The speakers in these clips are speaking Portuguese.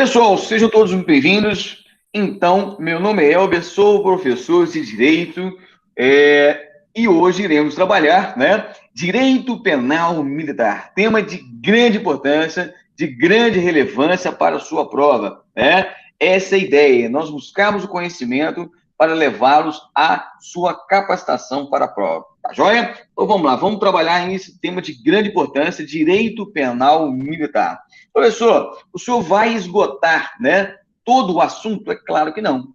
Pessoal, sejam todos muito bem-vindos. Então, meu nome é Elber, sou professor de Direito e hoje iremos trabalhar, Direito Penal Militar, tema de grande importância, de grande relevância para a sua prova, né? Essa é a ideia, nós buscamos o conhecimento para levá-los à sua capacitação para a prova, tá joia? Então vamos lá, vamos trabalhar nesse tema de grande importância, Direito Penal Militar. Professor, o senhor vai esgotar, todo o assunto? É claro que não,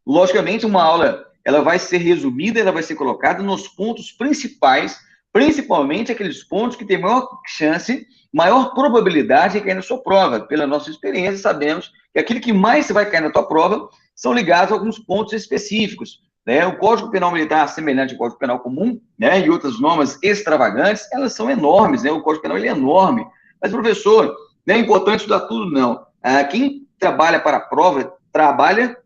Logicamente, uma aula, ela vai ser resumida, ela vai ser colocada nos pontos principais, principalmente aqueles pontos que têm maior chance, maior probabilidade de cair na sua prova. Pela nossa experiência, sabemos que aquilo que mais vai cair na tua prova são ligados a alguns pontos específicos, O Código Penal Militar, semelhante ao Código Penal Comum, e outras normas extravagantes, elas são enormes, O Código Penal, ele é enorme. Mas, professor, não é importante estudar tudo, não. Quem trabalha para a prova, trabalha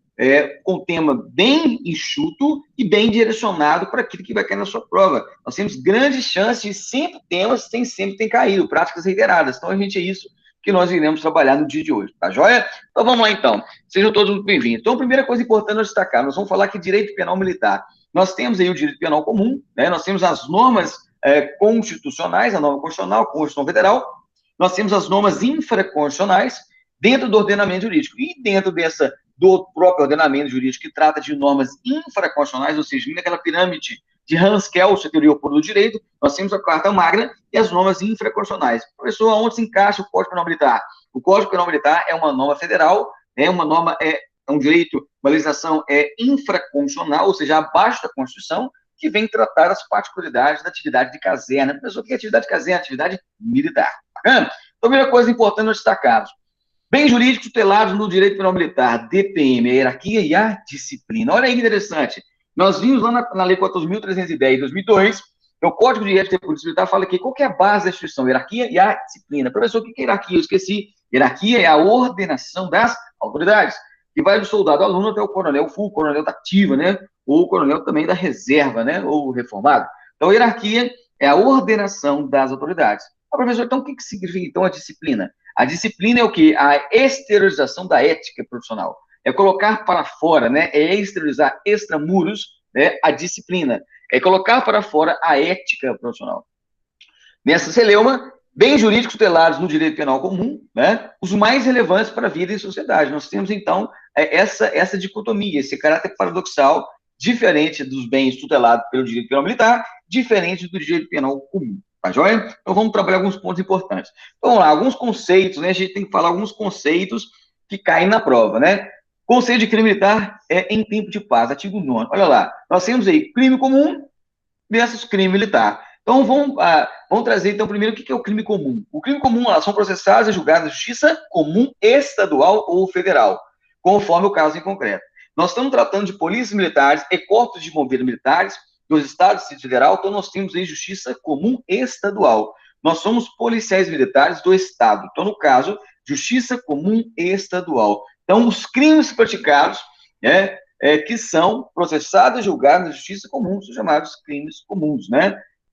com um tema bem enxuto e bem direcionado para aquilo que vai cair na sua prova. Nós temos grandes chances de sempre temas sempre tem caído, práticas reiteradas. Então, a gente é isso que nós iremos trabalhar no dia de hoje, tá joia? Então, vamos lá, então. Sejam todos muito bem-vindos. Então, a primeira coisa importante a destacar, nós vamos falar que direito penal militar. Nós temos aí o direito penal comum, Nós temos as normas constitucionais, a norma constitucional, a Constituição Federal, nós temos as normas infraconstitucionais dentro do ordenamento jurídico. E dentro do próprio ordenamento jurídico, que trata de normas infraconstitucionais, ou seja, naquela pirâmide de Hans Kelsen, teoria do direito, nós temos a Carta Magna e as normas infraconstitucionais. Professor, onde se encaixa o Código Penal Militar? O Código Penal Militar é uma norma federal, uma norma, um direito, uma legislação infraconstitucional, ou seja, abaixo da Constituição, que vem tratar as particularidades da atividade de caserna. Professor, o que é atividade de caserna? Atividade militar. Bacana? Então, a primeira coisa importante nós destacarmos. Bens jurídicos tutelados no direito penal militar, DPM, a hierarquia e a disciplina. Olha aí que interessante. Nós vimos lá na Lei 4.310, de 2002, o Código de Ética e Polícia Militar fala aqui, qual que é a base da instituição? Hierarquia e a disciplina. Professor, o que é hierarquia? Eu esqueci. Hierarquia é a ordenação das autoridades, que vai do soldado aluno até o coronel full, coronel da ativa, Ou o coronel também da reserva, Ou reformado. Então, a hierarquia é a ordenação das autoridades. Professor, então o que significa, então, a disciplina? A disciplina é o quê? A exteriorização da ética profissional. É colocar para fora, É exteriorizar extramuros, a disciplina. É colocar para fora a ética profissional. Nessa celeuma, bens jurídicos tutelados no direito penal comum, Os mais relevantes para a vida e sociedade. Nós temos, então, essa dicotomia, esse caráter paradoxal, diferente dos bens tutelados pelo direito penal militar, diferente do direito penal comum. Tá joia? Então vamos trabalhar alguns pontos importantes. Então, vamos lá, alguns conceitos, A gente tem que falar alguns conceitos que caem na prova, Conceito de crime militar em tempo de paz, artigo 9º. Olha lá, nós temos aí crime comum versus crime militar. Então, vamos trazer, então, primeiro, o que é o crime comum? O crime comum, são processados e julgados na justiça comum estadual ou federal, conforme o caso em concreto. Nós estamos tratando de polícias militares e corpos de bombeiros militares, dos estados e federal, então nós temos aí justiça comum estadual. Nós somos policiais militares do estado. Então, no caso, justiça comum estadual. Então, os crimes praticados, que são processados e julgados na justiça comum, são chamados crimes comuns,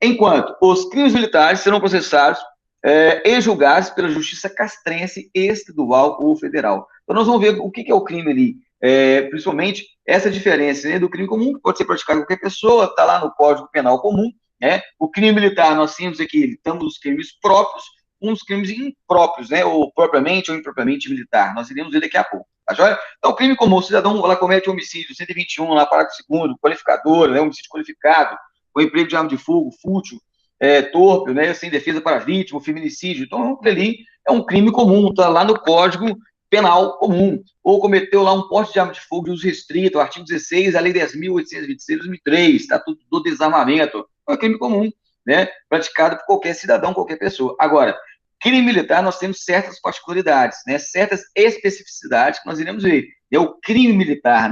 Enquanto os crimes militares serão processados e julgados pela justiça castrense estadual ou federal. Então, nós vamos ver o que é o crime ali. Principalmente essa diferença do crime comum, que pode ser praticado por qualquer pessoa, está lá no Código Penal Comum, O crime militar, nós temos aqui, estamos nos crimes próprios, uns crimes impróprios, ou propriamente ou impropriamente militar. Nós iremos ver daqui a pouco, tá joia? Então, o crime comum, o cidadão lá comete homicídio, 121, lá, parágrafo 2º, qualificador, homicídio qualificado, o emprego de arma de fogo, fútil, torpe, sem defesa para a vítima, feminicídio. Então, ali é um crime comum, está lá no Código Penal Comum, ou cometeu lá um porte de arma de fogo de uso restrito, artigo 16, a Lei 10.826 de 2003, Estatuto do Desarmamento, é um crime comum, praticado por qualquer cidadão, qualquer pessoa. Agora, crime militar, nós temos certas particularidades, certas especificidades que nós iremos ver. É o crime militar,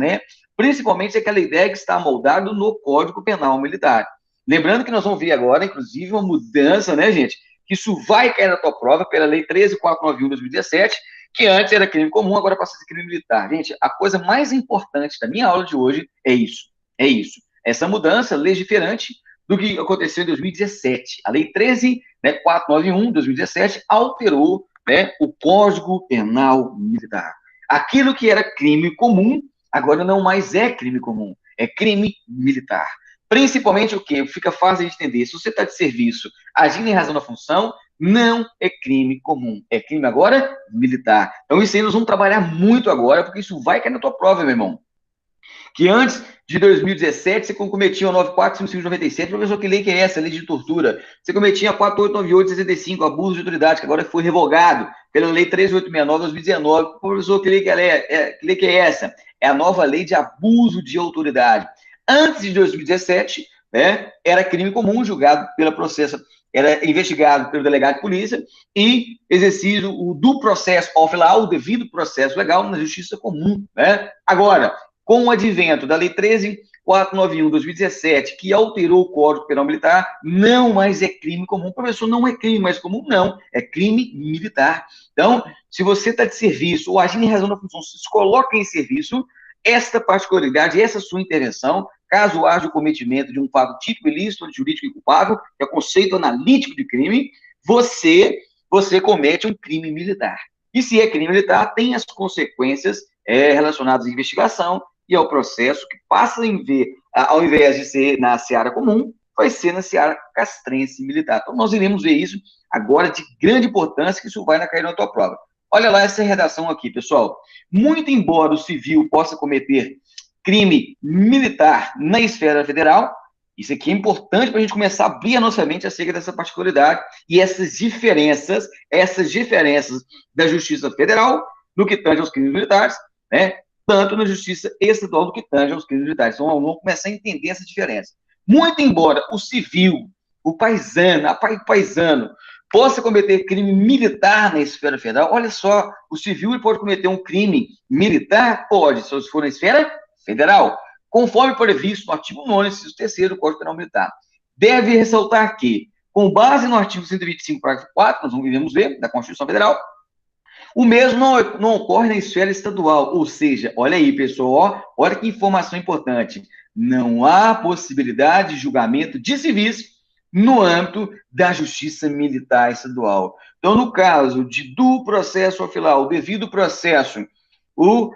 principalmente aquela ideia que está amoldado no Código Penal Militar. Lembrando que nós vamos ver agora, inclusive, uma mudança, gente, que isso vai cair na tua prova pela Lei 13.491 de 2017, que antes era crime comum, agora passa a ser crime militar. Gente, a coisa mais importante da minha aula de hoje é isso. Essa mudança legiferante do que aconteceu em 2017. A Lei 13.491 de 2017 alterou né, o Código Penal Militar. Aquilo que era crime comum, agora não mais é crime comum, é crime militar. Principalmente o quê? Fica fácil de entender. Se você está de serviço agindo em razão da função, não é crime comum. É crime agora militar. Então, isso aí nós vamos trabalhar muito agora, porque isso vai cair na tua prova, meu irmão. Que antes de 2017 você cometia o 94.597, professor, que lei que é essa? Lei de tortura. Você cometia 4898/65, abuso de autoridade, que agora foi revogado pela lei 13869/2019. Professor, que lei que, que lei que é essa? É a nova lei de abuso de autoridade. Antes de 2017, né, era crime comum julgado pela processo, era investigado pelo delegado de polícia e exercido do processo off-law, o devido processo legal na justiça comum, né? Agora, com o advento da Lei 13.491/2017, que alterou o Código Penal Militar, não mais é crime comum. Professor, não é crime mais comum? Não, é crime militar. Então, se você está de serviço ou agindo em razão da função, se coloca em serviço, esta particularidade, essa sua intervenção, caso haja o cometimento de um fato típico ilícito, jurídico e culpável, que é o conceito analítico de crime, você comete um crime militar. E se é crime militar, tem as consequências relacionadas à investigação e ao processo, que passa a ver, ao invés de ser na seara comum, vai ser na seara castrense militar. Então, nós iremos ver isso agora de grande importância, que isso vai cair na tua prova. Olha lá essa redação aqui, pessoal. Muito embora o civil possa cometer crime militar na esfera federal, isso aqui é importante para a gente começar a abrir a nossa mente acerca dessa particularidade e essas diferenças da Justiça Federal no que tange aos crimes militares, né? Tanto na Justiça Estadual no que tange aos crimes militares. Então, vamos começar a entender essa diferença. Muito embora o civil, o paisano, possa cometer crime militar na esfera federal, olha só, o civil pode cometer um crime militar? Pode, se for na esfera federal, conforme previsto no artigo 9º, inciso 3º do Código Penal Militar. Deve ressaltar que, com base no artigo 125, parágrafo 4, nós vamos ver, da Constituição Federal, o mesmo não ocorre na esfera estadual, ou seja, olha aí, pessoal, olha que informação importante, não há possibilidade de julgamento de civis no âmbito da Justiça Militar Estadual. Então, no caso do processo off-law, o devido processo, o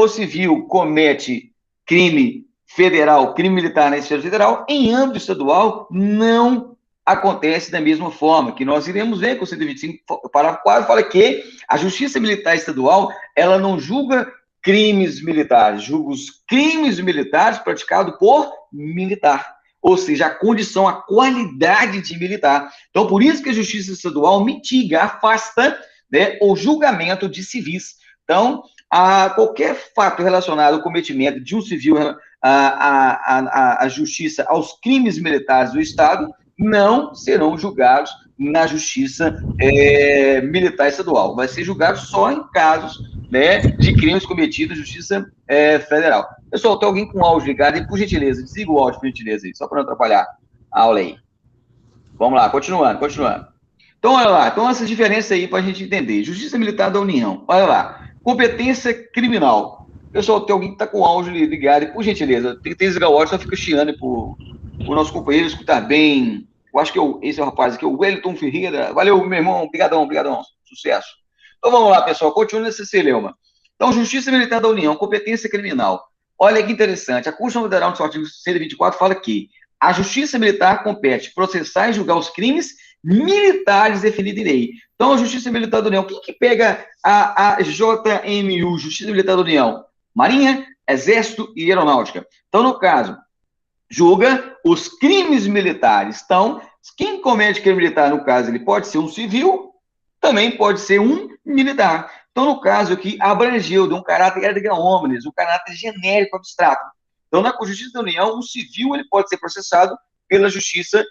civil comete crime federal, crime militar na esfera federal, em âmbito estadual, não acontece da mesma forma, que nós iremos ver com o 125, parágrafo 4, fala que a Justiça Militar Estadual, ela não julga crimes militares, julga os crimes militares praticados por militar. Ou seja, a condição, a qualidade de militar. Então, por isso que a Justiça Estadual mitiga, afasta, né, o julgamento de civis. Então, qualquer fato relacionado ao cometimento de um civil à justiça, aos crimes militares do Estado, não serão julgados na Justiça Militar Estadual. Vai ser julgado só em casos, né, de crimes cometidos na Justiça Federal. Pessoal, tem alguém com áudio ligado? E, por gentileza, desliga o áudio, por gentileza, aí, só para não atrapalhar a aula aí. Vamos lá, continuando. Então, olha lá. Então, essa diferença aí para a gente entender. Justiça Militar da União. Olha lá. Competência criminal. Pessoal, tem alguém que está com o áudio ligado, e, por gentileza, tem que desligar o áudio, só fica chiando para o nosso companheiro escutar bem. Eu acho que esse é o rapaz aqui, o Wellington Ferreira. Valeu, meu irmão. Obrigadão. Sucesso. Então, vamos lá, pessoal. Continua nesse celeuma. Então, Justiça Militar da União, competência criminal. Olha que interessante. A Constituição Federal, no seu artigo 124, fala que a Justiça Militar compete processar e julgar os crimes militares definidos em lei. Então, a Justiça Militar da União, quem que pega a JMU, Justiça Militar da União? Marinha, Exército e Aeronáutica. Então, no caso, julga os crimes militares. Então, quem comete crime militar, no caso, ele pode ser um civil, também pode ser um militar. Então, no caso aqui, abrangeu, deu um caráter erga omnes, um caráter genérico, abstrato. Então, na Justiça da União, o civil ele pode ser processado pela Justiça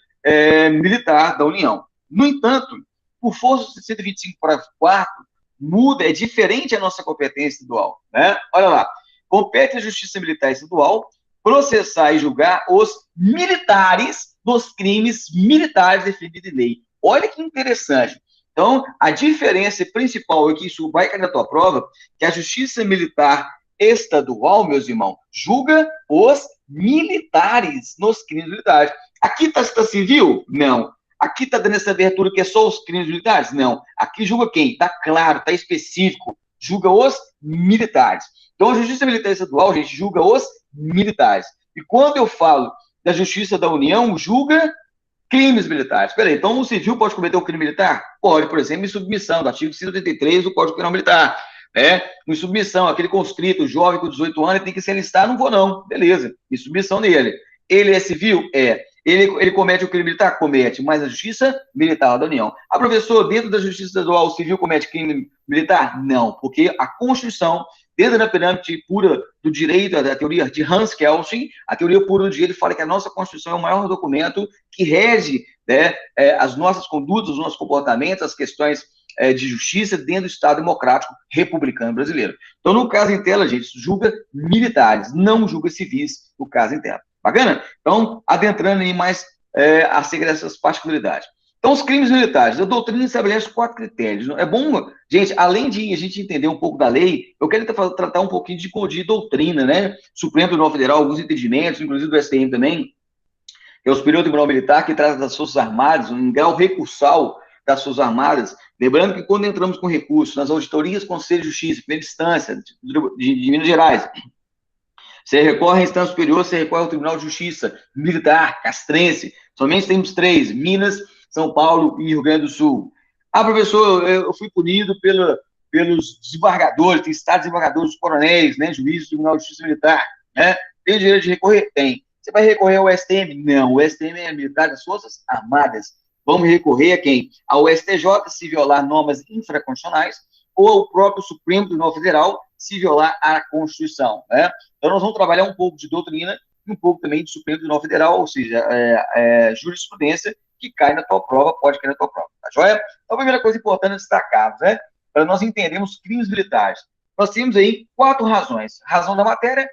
Militar da União. No entanto, por força do 125, parágrafo 4, muda, é diferente a nossa competência estadual, né? Olha lá, compete à Justiça Militar Estadual processar e julgar os militares dos crimes militares definidos em lei. Olha que interessante. Então, a diferença principal é que isso vai cair na tua prova, que a Justiça Militar Estadual, meus irmãos, julga os militares nos crimes militares. Aqui está civil? Não. Aqui está dando essa abertura que é só os crimes militares? Não. Aqui Aqui julga quem? Está claro, está específico. Julga os militares. Então, a Justiça Militar Estadual, gente, julga os militares. E quando eu falo da Justiça da União, julga crimes militares. Peraí, então o civil pode cometer um crime militar? Pode, por exemplo, em submissão, do artigo 183 do Código Penal Militar. Em submissão, aquele conscrito, jovem com 18 anos, ele tem que se alistar, não vou não. Beleza, em submissão nele. Ele é civil? É. Ele comete o crime militar? Comete, mas a Justiça Militar da União. Ah, professor, dentro da Justiça Estadual, o civil comete crime militar? Não, porque a Constituição, dentro da pirâmide pura do direito, da teoria de Hans Kelsen, a teoria pura do direito fala que a nossa Constituição é o maior documento que rege, né, as nossas condutas, os nossos comportamentos, as questões de justiça dentro do Estado democrático republicano brasileiro. Então, no caso em tela, gente, julga militares, não julga civis no caso em tela. Bacana? Então, adentrando em mais acerca dessas particularidades. Então, os crimes militares, a doutrina estabelece 4 critérios. É bom, gente, além de a gente entender um pouco da lei, eu quero tratar um pouquinho de doutrina, né? Supremo Tribunal Federal, alguns entendimentos, inclusive do STM também, que é o Superior Tribunal Militar, que trata das Forças Armadas, um grau recursal das Forças Armadas. Lembrando que quando entramos com recurso nas auditorias, Conselho de Justiça, primeira instância, de Minas Gerais, você recorre à instância superior, você recorre ao Tribunal de Justiça Militar, castrense. Somente temos 3, Minas, São Paulo e Rio Grande do Sul. Ah, professor, eu fui punido pelos desembargadores, tem estados desembargadores, coronéis, né, juízes do Tribunal de Justiça Militar, né? Tem o direito de recorrer? Tem. Você vai recorrer ao STM? Não, o STM é militar das Forças Armadas. Vamos recorrer a quem? Ao STJ, se violar normas infraconstitucionais, ou ao próprio Supremo Tribunal Federal, se violar a Constituição, né? Então, nós vamos trabalhar um pouco de doutrina e um pouco também de Supremo Tribunal Federal, ou seja, jurisprudência que cai na tua prova, pode cair na tua prova, tá joia? Então, a primeira coisa importante a destacar, né? Para nós entendermos crimes militares. Nós temos aí 4 razões. Razão da matéria,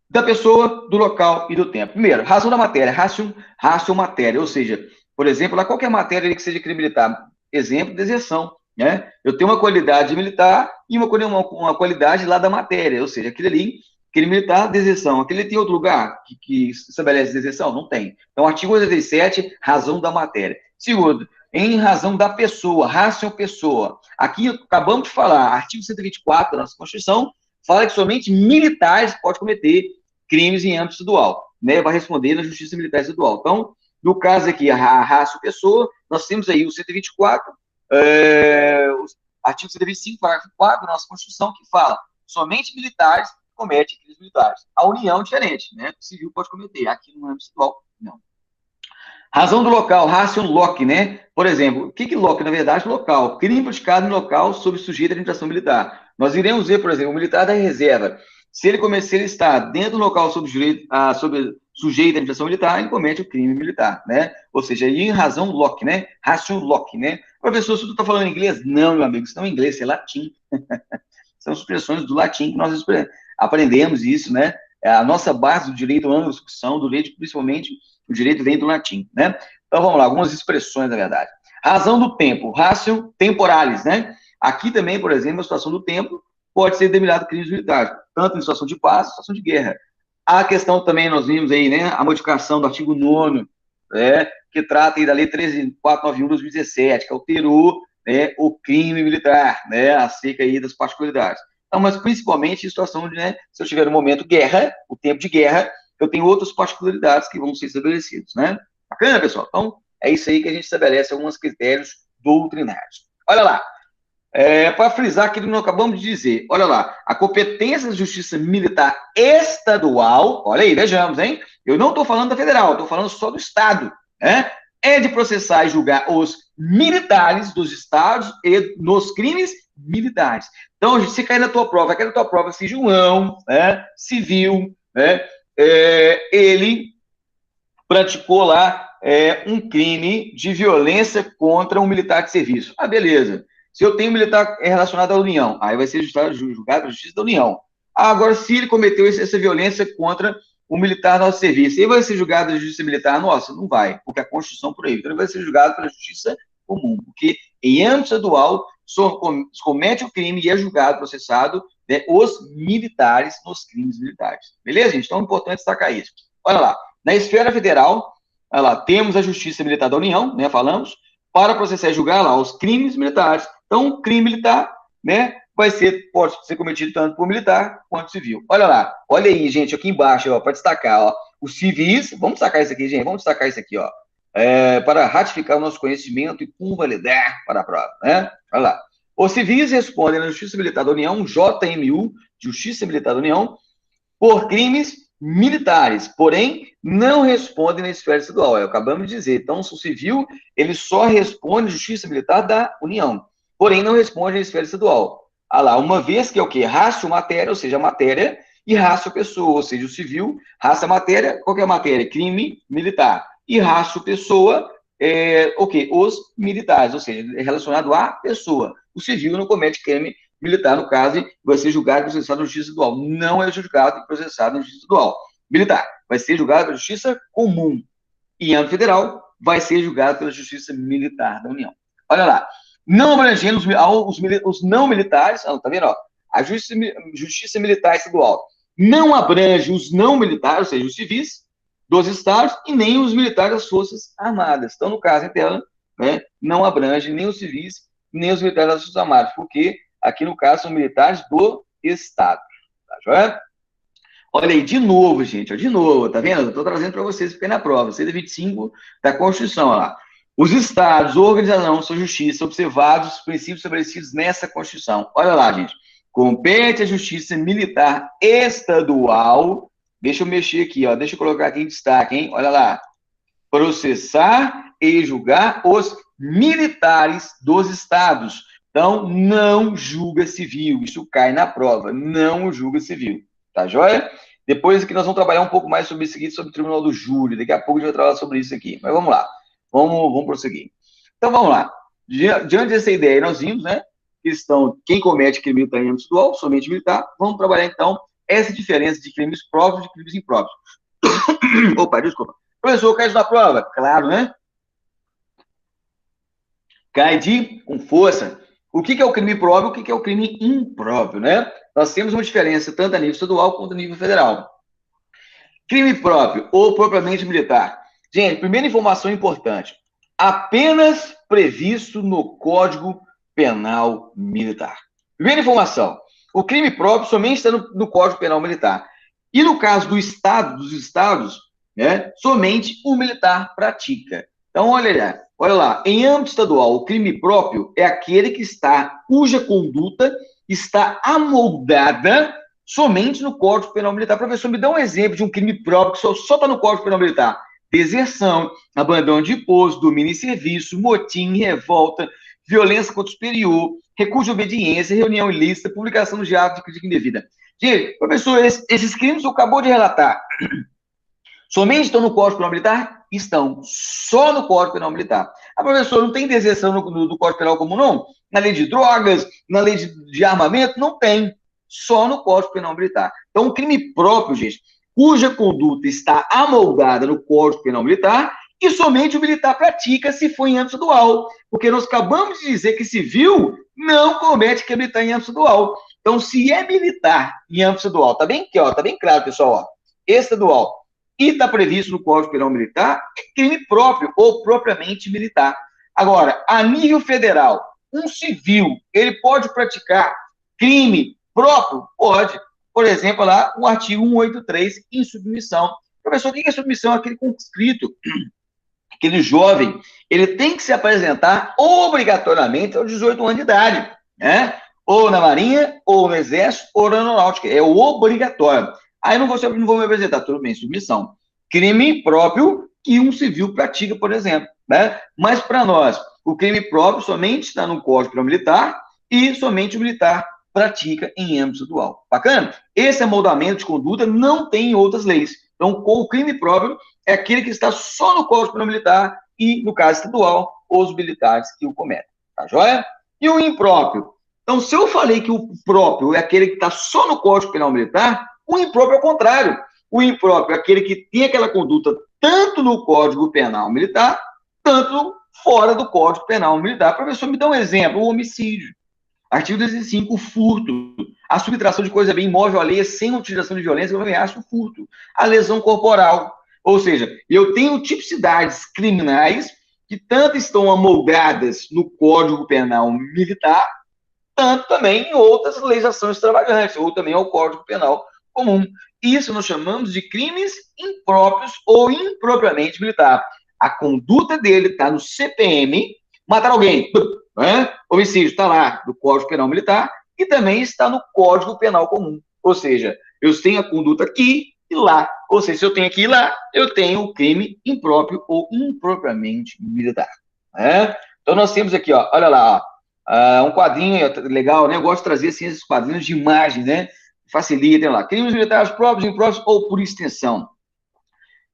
da pessoa, do local e do tempo. Primeiro, razão da matéria, ratio matéria, ou seja, por exemplo, lá qualquer matéria que seja crime militar, exemplo, deserção, né? Eu tenho uma qualidade militar e uma qualidade lá da matéria, ou seja, aquele ali, crime militar, deserção. Aquele tem outro lugar que estabelece deserção? Não tem. Então, artigo 87, razão da matéria. Segundo, em razão da pessoa, ratio pessoa. Aqui, acabamos de falar, artigo 124 da nossa Constituição, fala que somente militares podem cometer crimes em âmbito estadual, né? Vai responder na Justiça Militar Estadual. Então, no caso aqui, a ratio pessoa, nós temos aí o 124, o artigo 125, parágrafo 4 da nossa Constituição, que fala somente militares cometem crimes militares. A União é diferente, né? O civil pode cometer, aqui no âmbito estadual, não. Razão do local, ratio loci, né? Por exemplo, o que loci, na verdade, local? Crime praticado no local sob sujeito à limitação militar. Nós iremos ver, por exemplo, o militar da reserva. Se ele está dentro do local sob sujeito à limitação militar, ele comete o crime militar, né? Ou seja, em razão loci, né? Ratio loci, né? Professor, se tu está falando inglês? Não, meu amigo, isso não é inglês, isso é latim. São expressões do latim que nós aprendemos isso, né? A nossa base do direito anglo-saxão, do direito, principalmente, o direito vem do latim, né? Então, vamos lá, algumas expressões, na verdade. Razão do tempo, ratio temporalis, né? Aqui também, por exemplo, a situação do tempo pode ser denominado crimes militares, tanto em situação de paz, situação de guerra. A questão também, nós vimos aí, né, a modificação do artigo 9º, né, que trata aí da Lei 13.491 de 2017, que alterou, né, o crime militar, né, acerca aí das particularidades. Então, mas principalmente em situação de, né, se eu tiver no momento guerra, o tempo de guerra, eu tenho outras particularidades que vão ser estabelecidas, né? Bacana, pessoal? Então, é isso aí que a gente estabelece alguns critérios doutrinários. Olha lá, para frisar aquilo que nós acabamos de dizer, olha lá, a competência da Justiça Militar Estadual, olha aí, vejamos, hein? Eu não estou falando da federal, estou falando só do Estado, né? É de processar e julgar os militares dos estados e nos crimes militares. Então, se cair na tua prova, cair na tua prova, se João, né, civil, né, ele praticou lá um crime de violência contra um militar de serviço. Ah, beleza. Se eu tenho um militar relacionado à União, aí vai ser julgado pela Justiça da União. Ah, agora, se ele cometeu essa violência contra o militar do nosso serviço, ele vai ser julgado pela Justiça Militar nossa? Não vai, porque a Constituição proíbe. Então, ele vai ser julgado pela Justiça Comum, porque em âmbito estadual, comete o crime e é julgado, processado, né, os militares nos crimes militares. Beleza, gente? Então, é importante destacar isso. Olha lá, na esfera federal, olha lá, temos a Justiça Militar da União, né, falamos, para processar e julgar lá os crimes militares. Então, o crime militar, né, pode ser cometido tanto por militar quanto civil. Olha lá, olha aí, gente, aqui embaixo, ó, para destacar, ó, os civis, vamos destacar isso aqui, gente, vamos destacar isso aqui, ó, para ratificar o nosso conhecimento e convalidar para a prova, né? Olha lá. Os civis respondem na Justiça Militar da União, JMU, Justiça Militar da União, por crimes militares, porém, não respondem na esfera estadual, acabamos de dizer. Então, o civil, ele só responde Justiça Militar da União, porém, não responde na esfera estadual. Ah lá, uma vez que é o quê? Raça matéria, ou seja, a matéria, e raça pessoa, ou seja, o civil, raça matéria, qual que é a matéria? Crime militar. E raça pessoa, o quê? Os militares, ou seja, é relacionado à pessoa. O civil não comete crime militar, no caso, vai ser julgado e processado na justiça estadual. Não é julgado e processado na justiça estadual. Militar vai ser julgado pela justiça comum. E em âmbito federal, vai ser julgado pela justiça militar da União. Olha lá. Não abrangendo os não militares, tá vendo? Ó, a justiça militar estadual não abrange os não militares, ou seja, os civis dos estados, e nem os militares das Forças Armadas. Então, no caso em tela, né, não abrange nem os civis, nem os militares das Forças Armadas, porque aqui no caso são militares do Estado. Tá joia? Olha aí, de novo, gente, ó, de novo, tá vendo? Eu estou trazendo para vocês, porque na prova, 125 da Constituição, ó lá. Os estados, organização, sua justiça, observados os princípios estabelecidos nessa Constituição. Olha lá, gente. Compete à justiça militar estadual. Deixa eu mexer aqui, ó. Deixa eu colocar aqui em destaque, hein? Olha lá. Processar e julgar os militares dos estados. Então, não julga civil. Isso cai na prova. Não julga civil. Tá joia? Depois aqui nós vamos trabalhar um pouco mais sobre isso aqui, sobre o Tribunal do Júri. Daqui a pouco a gente vai trabalhar sobre isso aqui. Mas vamos lá. Vamos prosseguir. Então, vamos lá. Diante dessa ideia, nós vimos, né? Quem comete crime militar em âmbito estadual, somente militar. Vamos trabalhar, então, essa diferença de crimes próprios e de crimes impróprios. Opa, desculpa. Professor, cai isso na prova? Claro, né? Cai com força. O que é o crime próprio e o que é o crime impróprio, né? Nós temos uma diferença tanto a nível estadual quanto a nível federal. Crime próprio ou propriamente militar. Gente, primeira informação importante. Apenas previsto no Código Penal Militar. Primeira informação. O crime próprio somente está no Código Penal Militar. E no caso do Estado, dos estados, né, somente o militar pratica. Então, olha lá. Em âmbito estadual, o crime próprio é aquele cuja conduta está amoldada somente no Código Penal Militar. Professor, me dá um exemplo de um crime próprio que só está no Código Penal Militar. Deserção, abandono de posto, domínio em serviço, motim, revolta, violência contra o superior, recurso de obediência, reunião ilícita, publicação de atos de crítica indevida. Gente, professor, esses crimes que eu acabou de relatar, somente estão no Código Penal Militar? Estão. Só no Código Penal Militar. Ah, professor, não tem deserção no Código Penal Comum, não? Na lei de drogas, na lei de armamento? Não tem. Só no Código Penal Militar. Então, o crime próprio, gente, cuja conduta está amoldada no Código Penal Militar e somente o militar pratica se for em âmbito estadual. Porque nós acabamos de dizer que civil não comete crime militar em âmbito estadual. Então, se é militar em âmbito estadual, tá bem aqui, ó, tá bem claro, pessoal, ó, estadual, e está previsto no Código Penal Militar, é crime próprio ou propriamente militar. Agora, a nível federal, um civil, ele pode praticar crime próprio? Pode. Por exemplo, lá, o artigo 183, insubmissão. Professor, o que é submissão? Aquele conscrito, aquele jovem, ele tem que se apresentar obrigatoriamente aos 18 anos de idade, né? Ou na Marinha, ou no Exército, ou na Aeronáutica. É obrigatório. Aí não vou me apresentar, tudo bem, submissão. Crime próprio que um civil pratica, por exemplo, né? Mas para nós, o crime próprio somente está no Código Penal Militar e somente o militar pratica em âmbito estadual. Bacana? Esse amoldamento de conduta não tem em outras leis. Então, o crime próprio é aquele que está só no Código Penal Militar e, no caso estadual, os militares que o cometem. Tá joia? E o impróprio? Então, se eu falei que o próprio é aquele que está só no Código Penal Militar, o impróprio é o contrário. O impróprio é aquele que tem aquela conduta tanto no Código Penal Militar, tanto fora do Código Penal Militar. Professor, me dá um exemplo. O homicídio. Artigo 205, o furto. A subtração de coisa bem imóvel alheia sem utilização de violência, eu ameaço o furto. A lesão corporal. Ou seja, eu tenho tipicidades criminais que tanto estão amoldadas no Código Penal Militar, tanto também em outras legislações extravagantes, ou também ao Código Penal Comum. Isso nós chamamos de crimes impróprios ou impropriamente militar. A conduta dele está no CPM, matar alguém, né? Homicídio está lá no Código Penal Militar e também está no Código Penal Comum. Ou seja, eu tenho a conduta aqui e lá. Ou seja, se eu tenho aqui e lá, eu tenho o crime impróprio ou impropriamente militar. Né? Então nós temos aqui, ó, olha lá, ó, um quadrinho legal, né? Eu gosto de trazer assim, esses quadrinhos de imagem, né? Facilita, lá. Crimes militares próprios, impróprios ou por extensão.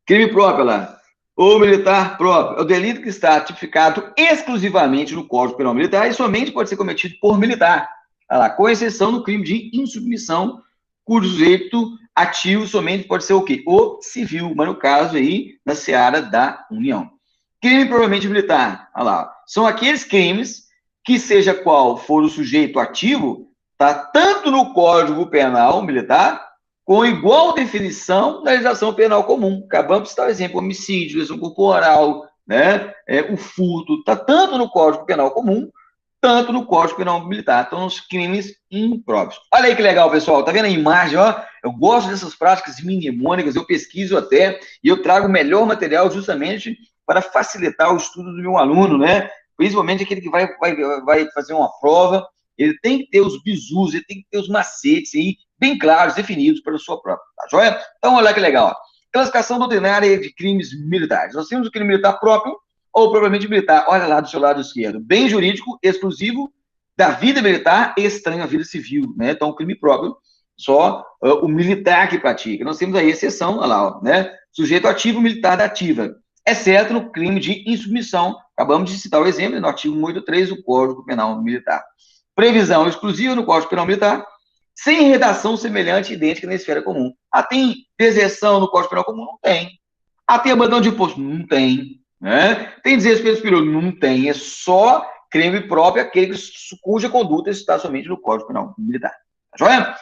Crime próprio, lá. Ou militar próprio. É o delito que está tipificado exclusivamente no Código Penal Militar e somente pode ser cometido por militar. Olha lá, com exceção do crime de insubmissão, cujo sujeito ativo somente pode ser o quê? O civil, mas no caso aí, na seara da União. Crime propriamente militar, olha lá, são aqueles crimes que, seja qual for o sujeito ativo, está tanto no Código Penal Militar, com igual definição na legislação penal comum. Acabamos de citar o exemplo, homicídio, lesão corporal, né? O furto, está tanto no Código Penal Comum, tanto no Código Penal Militar. Então, os crimes impróprios. Olha aí que legal, pessoal. Tá vendo a imagem, ó? Eu gosto dessas práticas mnemônicas, eu pesquiso até, e eu trago o melhor material justamente para facilitar o estudo do meu aluno, né? Principalmente aquele que vai fazer uma prova, ele tem que ter os bizus, ele tem que ter os macetes aí, bem claros, definidos para a sua própria, tá joia? Então, olha que legal, ó. Classificação doutrinária de crimes militares. Nós temos o crime militar próprio ou propriamente militar. Olha lá do seu lado esquerdo. Bem jurídico, exclusivo da vida militar e estranho à vida civil, né? Então, o crime próprio, só o militar que pratica. Nós temos aí exceção, olha lá, ó, né? Sujeito ativo, militar da ativa. Exceto no crime de insubmissão. Acabamos de citar o exemplo no artigo 183 do Código Penal Militar. Previsão exclusiva no Código Penal Militar, sem redação semelhante e idêntica na esfera comum. Tem deserção no Código Penal Comum? Não tem. Tem abandono de imposto? Não tem. Né? Tem desrespeito superior? Não tem. É só crime próprio, aquele cuja conduta está somente no Código Penal Militar. Tá joia?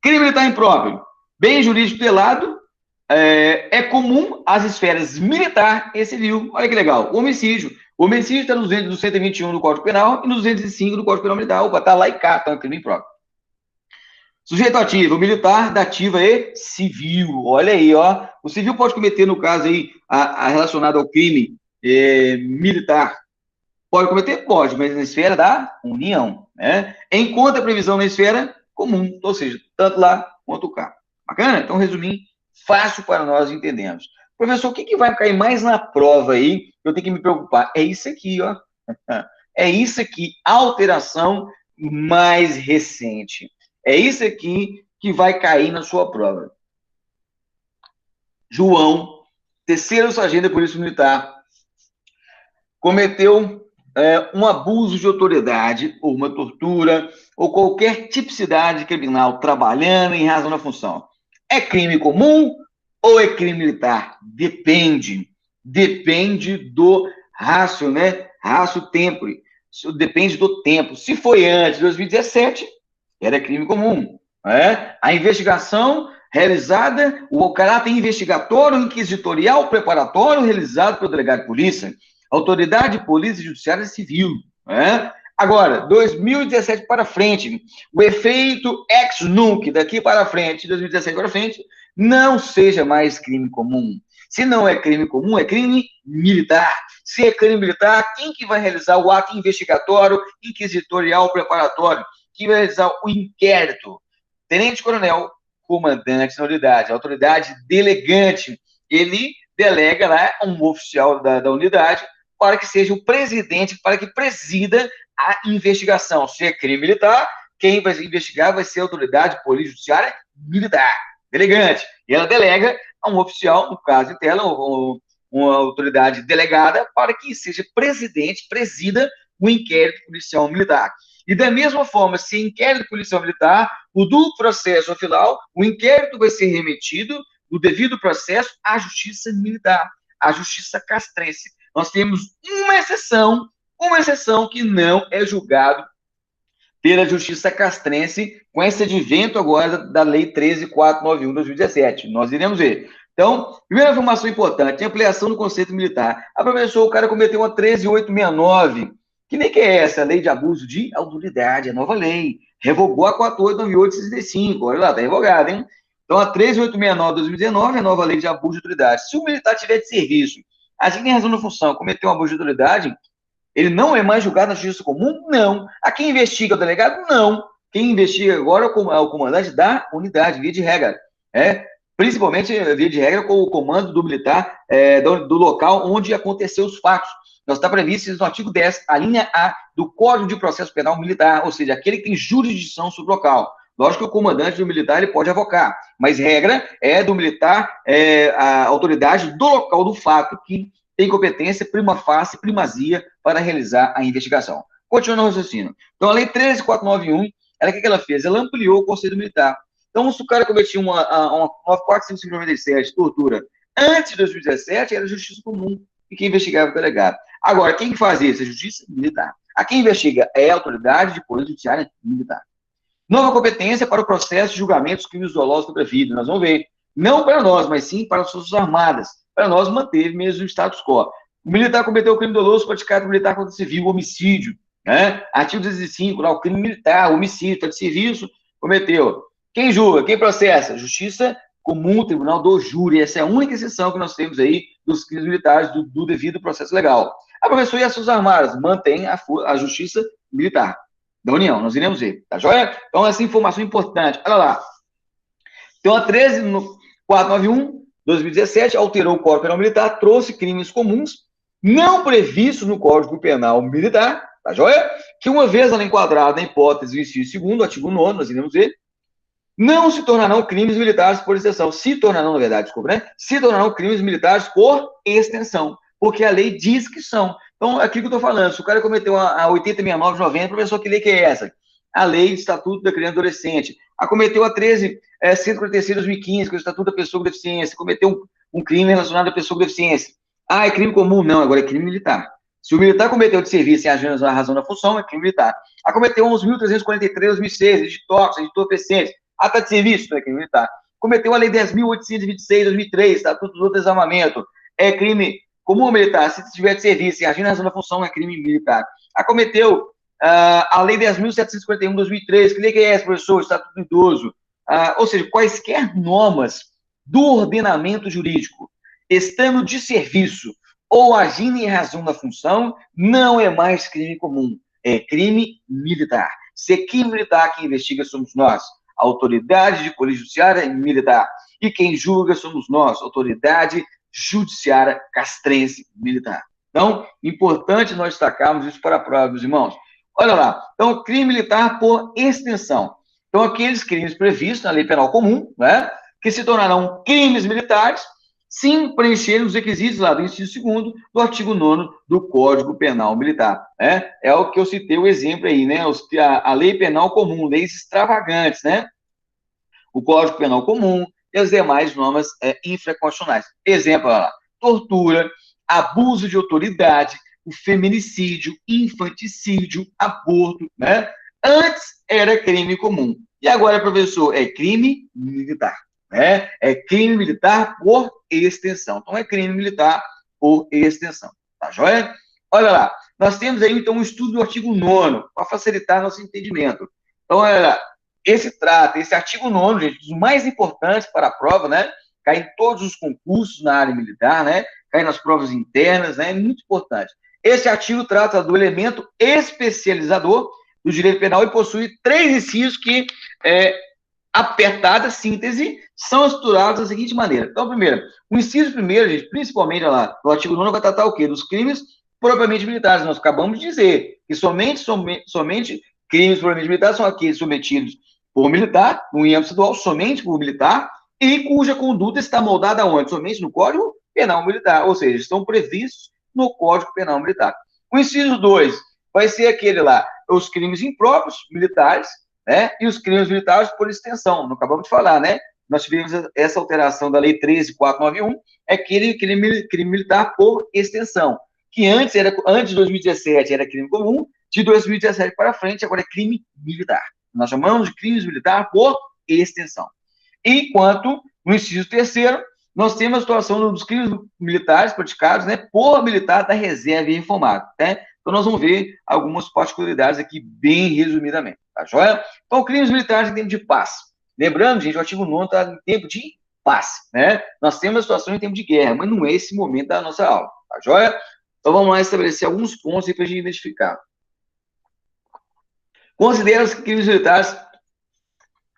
Crime militar impróprio, bem jurídico tutelado, é comum às esferas militar e civil. Olha que legal. O homicídio. O homicídio está no 121 do Código Penal e no 205 do Código Penal Militar. Opa, está lá e cá, está no crime impróprio. Sujeito ativo, militar, da ativa e civil. Olha aí, ó. O civil pode cometer, no caso aí, relacionado ao crime militar. Pode cometer? Pode, mas na esfera da União, né? Enquanto a previsão na esfera comum, ou seja, tanto lá quanto cá. Bacana? Então, resumindo, fácil para nós entendermos. Professor, o que vai cair mais na prova aí? Eu tenho que me preocupar. É isso aqui, ó. É isso aqui, alteração mais recente. É isso aqui que vai cair na sua prova. João, terceiro sargento da Polícia Militar, cometeu um abuso de autoridade, ou uma tortura, ou qualquer tipicidade criminal trabalhando em razão da função. É crime comum ou é crime militar? Depende. Depende do ratio, né? Ratio tempore. Depende do tempo. Se foi antes de 2017, era crime comum. Né? A investigação realizada, o caráter investigatório, inquisitorial, preparatório, realizado pelo delegado de polícia, autoridade de polícia judiciária civil. Né? Agora, 2017 para frente, o efeito ex nunc, daqui para frente, 2017 para frente, não seja mais crime comum. Se não é crime comum, é crime militar. Se é crime militar, quem que vai realizar o ato investigatório, inquisitorial, preparatório? Quem vai realizar o inquérito? Tenente-coronel, comandante da unidade, autoridade delegante. Ele delega lá um oficial da unidade para que seja o presidente, para que presida a investigação. Se é crime militar, quem vai investigar vai ser a autoridade polícia judiciária militar, delegante. E ela delega a um oficial, no caso de tela, uma autoridade delegada, para que seja presidente, presida o inquérito policial militar. E da mesma forma, se inquérito policial militar, o do processo final, o inquérito vai ser remetido, no devido processo, à justiça militar, à justiça castrense. Nós temos uma exceção que não é julgado pela justiça castrense, com esse advento agora da Lei 13.491 de 2017. Nós iremos ver. Então, primeira informação importante, ampliação do conceito militar. A professora, o cara cometeu uma 13.869, que nem que é essa, a lei de abuso de autoridade, a nova lei. Revogou a 48.9865, olha lá, tá revogada, hein? Então, a 13.869 de 2019 é a nova lei de abuso de autoridade. Se o militar tiver de serviço, assim tem razão na função, cometeu um abuso de autoridade, ele não é mais julgado na justiça comum? Não. A quem investiga o delegado? Não. Quem investiga agora é o comandante da unidade, via de regra. É, principalmente, via de regra, com o comando do militar do local onde aconteceu os fatos. Nós está previsto no artigo 10, a linha A do Código de Processo Penal Militar, ou seja, aquele que tem jurisdição sobre o local. Lógico que o comandante do militar ele pode avocar, mas regra é do militar, a autoridade do local do fato, que tem competência, prima facie, primazia para realizar a investigação. Continuando o raciocínio. Então, a Lei 13.491, o que ela fez? Ela ampliou o conceito militar. Então, se o cara cometia uma 9.455/97, tortura, antes de 2017, era justiça comum, e quem investigava era o delegado. Agora, quem faz isso? É justiça militar. A quem investiga é a autoridade de polícia judiciária militar. Nova competência para o processo de julgamento dos crimes dolosos contra a vida. Nós vamos ver. Não para nós, mas sim para as Forças Armadas. Para nós, manteve mesmo o status quo. O militar cometeu o crime doloso praticado militar contra o civil, homicídio. Né? Artigo 205, lá, o crime militar, homicídio, está de serviço, cometeu. Quem julga? Quem processa? Justiça comum, tribunal do júri. Essa é a única exceção que nós temos aí dos crimes militares, do devido processo legal. A professora e as Forças Armadas mantém a justiça militar da União, nós iremos ver, tá joia? Então, essa informação é importante. Olha lá. Então, a 13.491/2017 alterou o Código Penal Militar, trouxe crimes comuns não previstos no Código Penal Militar, tá joia? Que uma vez ela enquadrada na hipótese do inciso segundo, artigo 9º, nós iremos ver, não se tornarão crimes militares por extensão. Se tornarão, na verdade, desculpa, né? Se tornarão crimes militares por extensão, porque a lei diz que são. Então, aqui que eu estou falando, se o cara cometeu a 80.69/90, professor, que lei que é essa? A lei do Estatuto da Criança e Adolescente. A cometeu a 13.146/2015, que é o Estatuto da Pessoa com Deficiência. Cometeu um crime relacionado à pessoa com deficiência. Ah, é crime comum? Não, agora é crime militar. Se o militar cometeu de serviço em agindo na razão da função, é crime militar. A cometeu 11.343/2006, editor, entorpecente. Ata de serviço, é crime militar. Cometeu a lei 10.826/2003, Estatuto do Desarmamento. É crime comum militar. Se tiver de serviço e agir na razão da função, é crime militar. Acometeu a lei 10.751/2003, que lei que é essa, professor? Estatuto do Idoso. Ou seja, quaisquer normas do ordenamento jurídico, estando de serviço ou agindo em razão da função, não é mais crime comum, é crime militar. Se é crime militar, quem investiga somos nós, a autoridade de polícia judiciária militar, e quem julga somos nós, autoridade judiciária castrense militar. Então, importante nós destacarmos isso para a prova, meus irmãos. Olha lá, então, crime militar por extensão. Então, aqueles crimes previstos na lei penal comum, né, que se tornarão crimes militares, sim preencherem os requisitos lá do inciso 2º do artigo 9º do Código Penal Militar. Né? É o que eu citei o exemplo aí, né? A lei penal comum, leis extravagantes, né? O Código Penal Comum e as demais normas infraconstitucionais. Exemplo, olha lá, tortura, abuso de autoridade, o feminicídio, infanticídio, aborto, né? Antes era crime comum. E agora, professor, é crime militar. Né? É crime militar por extensão. Então, é crime militar por extensão. Tá joia? Olha lá, nós temos aí, então, um estudo do artigo 9º, para facilitar nosso entendimento. Então, olha lá, esse artigo 9º, gente, dos mais importantes para a prova, né? Cai em todos os concursos na área militar, né? Cai nas provas internas, né? É muito importante. Esse artigo trata do elemento especializador do direito penal e possui 3 incisos que, apertada síntese, são estruturados da seguinte maneira. Então, primeiro, o inciso primeiro, gente, principalmente lá, no artigo 9º, vai tratar o quê? Dos crimes propriamente militares. Nós acabamos de dizer que somente crimes propriamente militares são aqueles cometidos por militar, no âmbito estadual, somente por militar, e cuja conduta está moldada onde? Somente no Código Penal Militar, ou seja, estão previstos no Código Penal Militar. O inciso 2 vai ser aquele lá, os crimes impróprios militares, né, e os crimes militares por extensão, não acabamos de falar, né? Nós tivemos essa alteração da Lei 13.491, é aquele crime militar por extensão, que antes de 2017 era crime comum, de 2017 para frente agora é crime militar. Nós chamamos de crimes militar por extensão. Enquanto, no inciso 3º, nós temos a situação dos crimes militares praticados, né, por militar da reserva e reformado, né? Então, nós vamos ver algumas particularidades aqui bem resumidamente, tá joia? Então, crimes militares em tempo de paz. Lembrando, gente, o artigo 9 está em tempo de paz, né? Nós temos a situação em tempo de guerra, mas não é esse momento da nossa aula, tá joia? Então, vamos lá estabelecer alguns pontos para a gente identificar. Considera os crimes militares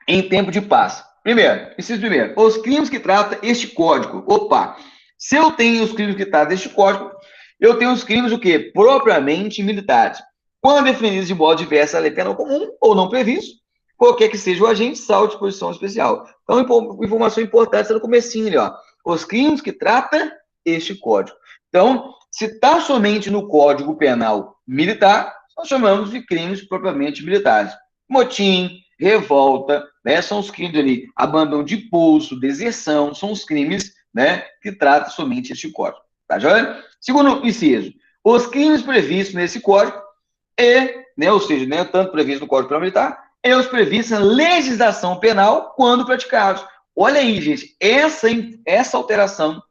em tempo de paz. Primeiro, inciso primeiro, os crimes que trata este código. Opa, se eu tenho os crimes que trata este código, eu tenho os crimes o quê? Propriamente militares. Quando definidos de modo diverso à lei penal comum ou não previsto, qualquer que seja o agente, salvo disposição especial. Então, informação importante está no comecinho ali, ó. Os crimes que trata este código. Então, se está somente no Código Penal Militar, nós chamamos de crimes propriamente militares. Motim, revolta, né, são os crimes ali, abandono de posto, deserção, são os crimes, né, que tratam somente este código, tá joia? Segundo inciso, os crimes previstos nesse código né, ou seja, né, tanto previsto no Código Penal Militar, e os previstos na legislação penal quando praticados. Olha aí, gente, essa alteração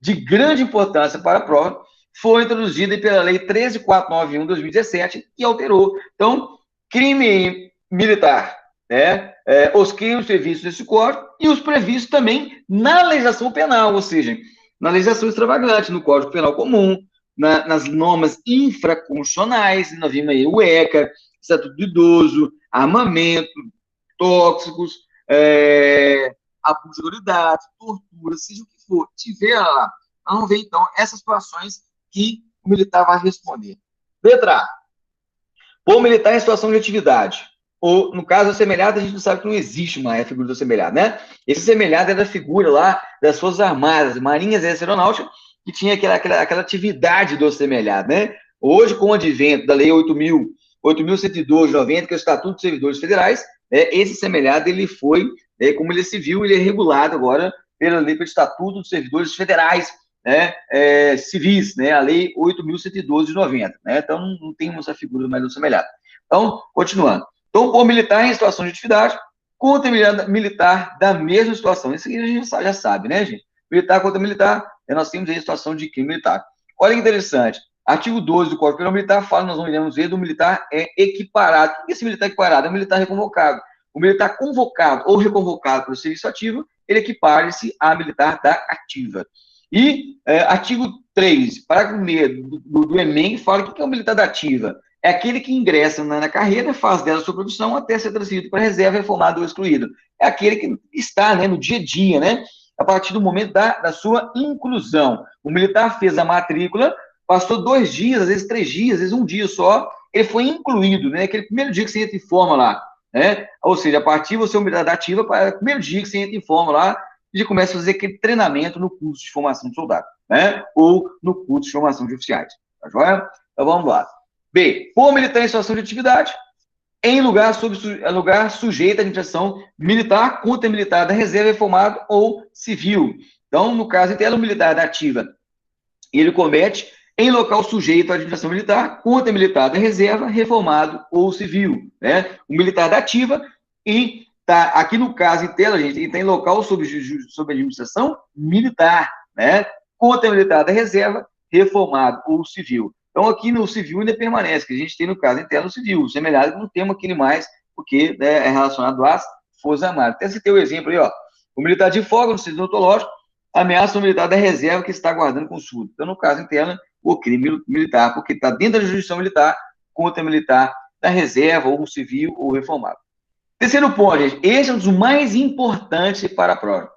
de grande importância para a prova foi introduzida pela Lei 13.491 de 2017 e alterou. Então, crime militar, né? Os crimes previstos nesse código e os previstos também na legislação penal, ou seja, na legislação extravagante, no Código Penal Comum, nas normas infraconstitucionais, nós vimos aí o ECA, Estatuto do Idoso, armamento, tóxicos, abuso de autoridade, tortura, seja o que for, tiver lá, vamos ver então essas situações que o militar vai responder. Letra A. Pôr o militar em situação de atividade. Ou, no caso, assemelhado, a gente não sabe que não existe uma figura do assemelhado, né? Esse assemelhado é da figura lá das Forças Armadas, Marinhas e Aeronáutica, que tinha aquela atividade do assemelhado, né? Hoje, com o advento da Lei 8.102 de 90, que é o Estatuto dos Servidores Federais, esse assemelhado, ele foi, como ele é civil, ele é regulado agora pela Lei do Estatuto dos Servidores Federais, né, civis, né, a Lei 8.112 de 90. Né? Então, não tem essa figura mais do assemelhado. Então, continuando. Então, o militar em situação de atividade contra militar da mesma situação. Isso aqui a gente já sabe, né, gente? Militar contra militar, nós temos aí a situação de crime militar. Olha que interessante. Artigo 12 do Código Penal Militar fala, nós iremos ver, do militar equiparado. O que é esse militar equiparado? É um militar reconvocado. O militar convocado ou reconvocado para o serviço ativo, ele equipara-se a militar da ativa. E artigo 3, parágrafo 1 do Enem, fala o que é o militar da ativa. É aquele que ingressa na carreira, faz dela sua profissão até ser transferido para reserva, reformado ou excluído. É aquele que está, né, no dia a dia, né, a partir do momento da sua inclusão. O militar fez a matrícula, passou 2 dias, às vezes 3 dias, às vezes 1 dia só, ele foi incluído, né, aquele primeiro dia que você entra em forma lá, né, ou seja, a partir você é um militar da ativa, para o primeiro dia que você entra em forma lá, e começa a fazer aquele treinamento no curso de formação de soldado, né, ou no curso de formação de oficiais, tá joia? Então vamos lá. B, por militar em situação de atividade, em lugar sujeito à administração militar, contra militar da reserva, reformado ou civil. Então, no caso, ele é um militar da ativa, ele comete em local sujeito à administração militar, contra militar da reserva, reformado ou civil. Né? O militar da ativa e tá aqui no caso, em tela, gente, ele tem local sob administração militar, né? Contra militar da reserva, reformado ou civil. Então, aqui no civil ainda permanece, que a gente tem no caso interno civil, semelhante, não temos aquele mais, porque né, é relacionado às Forças Armadas. Até citei o exemplo aí, ó. O militar de folga no serviço odontológico ameaça o militar da reserva que está aguardando consulta. Então, no caso interno, o crime militar, porque está dentro da jurisdição militar, contra militar da reserva, ou civil, ou reformado. Terceiro ponto, gente, esse é um dos mais importantes para a prova.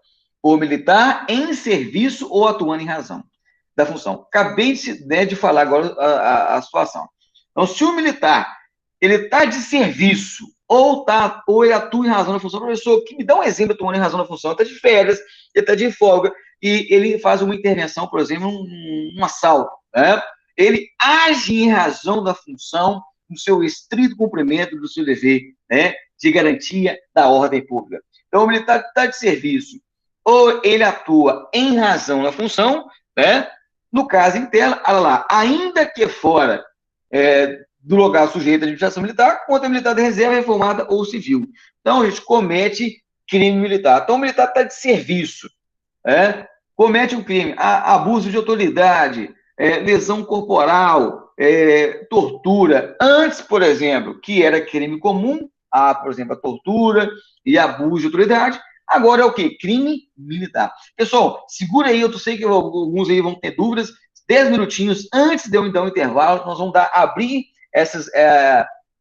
O militar em serviço ou atuando em razão da função. Acabei de falar agora a situação. Então, se o militar ele está de serviço ou ele atua em razão da função, professor, que me dá um exemplo atuando em razão da função, ele está de férias, ele está de folga, e ele faz uma intervenção, por exemplo, um assalto, né? Ele age em razão da função, no seu estrito cumprimento do seu dever, né, de garantia da ordem pública. Então, o militar está de serviço, ou ele atua em razão da função, né? No caso em tela, olha lá, ainda que fora do lugar sujeito à administração militar, contra militar de reserva, reformada ou civil. Então, a gente comete crime militar. Então, o militar está de serviço, né? comete um crime, abuso de autoridade, lesão corporal, tortura, antes, por exemplo, que era crime comum, por exemplo, a tortura e abuso de autoridade, agora é o quê? Crime militar. Pessoal, segura aí, eu sei que alguns aí vão ter dúvidas, 10 minutinhos antes de eu dar um intervalo, nós vamos abrir essas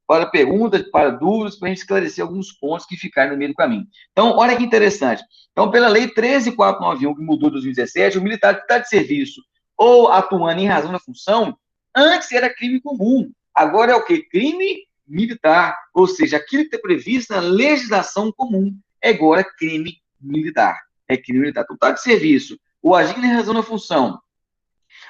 para perguntas, para dúvidas, para a gente esclarecer alguns pontos que ficaram no meio do caminho. Então, olha que interessante. Então, pela Lei 13.491, que mudou em 2017, o militar que está de serviço ou atuando em razão da função, antes era crime comum. Agora é o quê? Crime militar. Ou seja, aquilo que está previsto na legislação comum é agora crime militar. É crime militar. Então, está de serviço ou agindo em razão da função,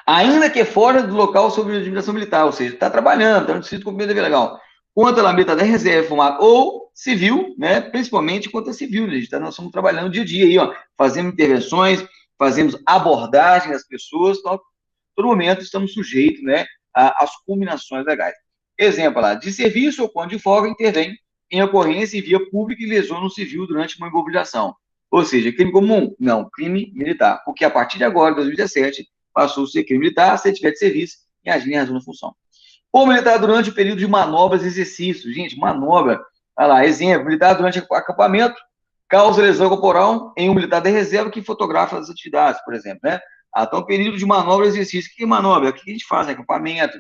ainda que fora do local sob administração militar, ou seja, está trabalhando, está no distrito de cumprimento de dever legal, contra a militar da reserva, formada ou civil, né, principalmente contra civil, né, nós estamos trabalhando dia a dia aí, ó, fazendo intervenções, fazemos abordagem das pessoas, então, todo momento estamos sujeitos, né, às combinações legais. Exemplo lá, de serviço ou quando de folga intervém em ocorrência em via pública e lesiona um civil durante uma imobilização. Ou seja, crime comum? Não, crime militar, porque a partir de agora, 2017, passou a ser crime militar se ele tiver de serviço e agir em razão da função. Ou militar durante o período de manobras e exercícios. Gente, manobra, olha lá, exemplo, militar durante acampamento causa lesão corporal em um militar da reserva que fotografa as atividades, por exemplo, né? Então, período de manobra e exercício. O que é manobra? O que a gente faz? Acampamento,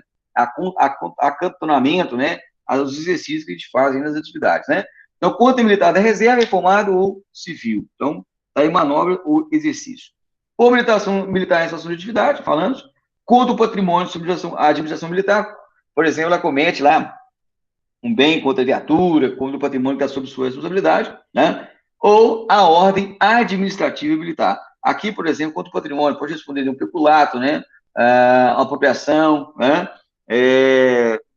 acantonamento, né? Os exercícios que a gente faz nas atividades, né? Então, contra militar da reserva, informado ou civil. Então, tá aí manobra ou exercício. Ou militar em situação de atividade, falando, contra o patrimônio sobre a administração militar, por exemplo, ela comete lá um bem contra a viatura, contra o patrimônio que está sob sua responsabilidade, né? Ou a ordem administrativa militar. Aqui, por exemplo, contra o patrimônio, pode responder de um peculato, né? Uma apropriação, né?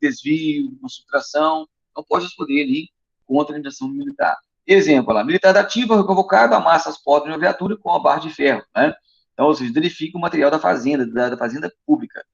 Desvio, uma subtração, então pode responder ali contra a administração militar. Exemplo, lá, militar da ativa, convocado, amassa as portas de uma viatura com uma barra de ferro, né? Então, ou seja, danifica o material da fazenda, da fazenda pública.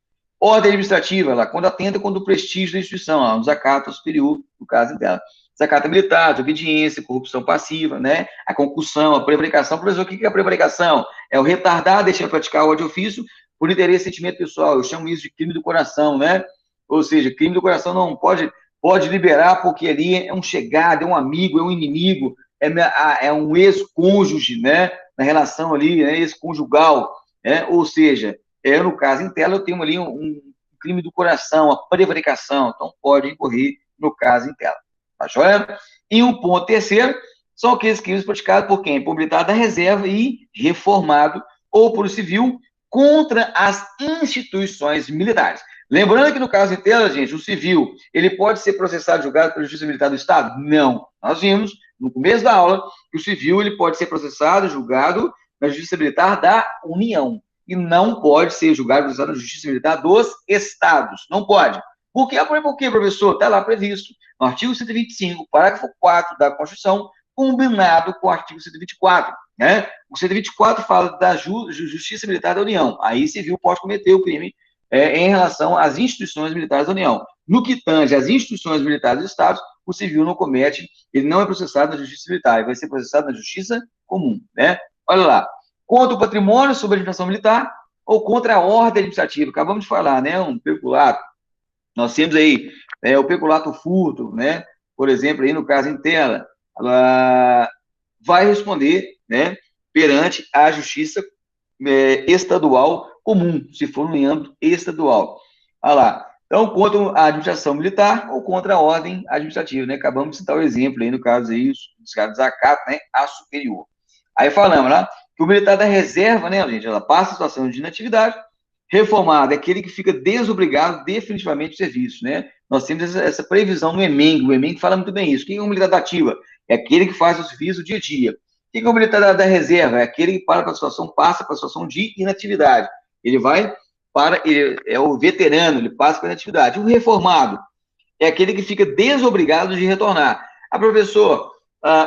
Ordem administrativa, lá, quando atenta contra o prestígio da instituição, lá, um desacato superior, no caso dela. Desacato militar, desobediência, corrupção passiva, né? A concussão, a prevaricação. Professor, o que é a prevaricação? É o retardar, deixar praticar o ódio de ofício por interesse e sentimento pessoal. Eu chamo isso de crime do coração, né? Ou seja, crime do coração não pode liberar porque ali é um chegado, é um amigo, é um inimigo, é um ex-cônjuge, né? Na relação ali, né? Ex-conjugal, né? Ou seja, no caso em tela, eu tenho ali um crime do coração, a prevaricação, então pode incorrer no caso em tela. Tá joia? E um ponto terceiro, são aqueles crimes praticados por quem? Por militar da reserva e reformado, ou por civil, contra as instituições militares. Lembrando que no caso em tela, gente, o civil, ele pode ser processado e julgado pela Justiça Militar do Estado? Não. Nós vimos, no começo da aula, que o civil, ele pode ser processado e julgado na Justiça Militar da União. E não pode ser julgado na Justiça Militar dos Estados. Não pode. Por quê? Por quê, professor? Está lá previsto no artigo 125, parágrafo 4 da Constituição, combinado com o artigo 124. Né? O 124 fala da Justiça Militar da União. Aí civil pode cometer o crime em relação às instituições militares da União. No que tange às instituições militares dos Estados, o civil não comete, ele não é processado na Justiça Militar, ele vai ser processado na Justiça Comum. Né? Olha lá. Contra o patrimônio sob a administração militar ou contra a ordem administrativa. Acabamos de falar, né? Um peculato. Nós temos aí o peculato furto, né? Por exemplo, aí no caso em tela, ela vai responder, né? Perante a justiça estadual comum, se for no âmbito estadual. Olha lá. Então, contra a administração militar ou contra a ordem administrativa, né? Acabamos de citar o exemplo aí, no caso aí, os caras desacato, né? A superior. Aí falamos, né? Que o militar da reserva, né, gente, ela passa a situação de inatividade, reformado é aquele que fica desobrigado definitivamente do serviço, né? Nós temos essa previsão no Emengo, o Emengo fala muito bem isso. Quem é o militar da ativa? É aquele que faz o serviço dia a dia. Quem é o militar da reserva? É aquele que passa para a situação de inatividade. Ele vai ele é o veterano, ele passa para a inatividade. O reformado é aquele que fica desobrigado de retornar. Professor,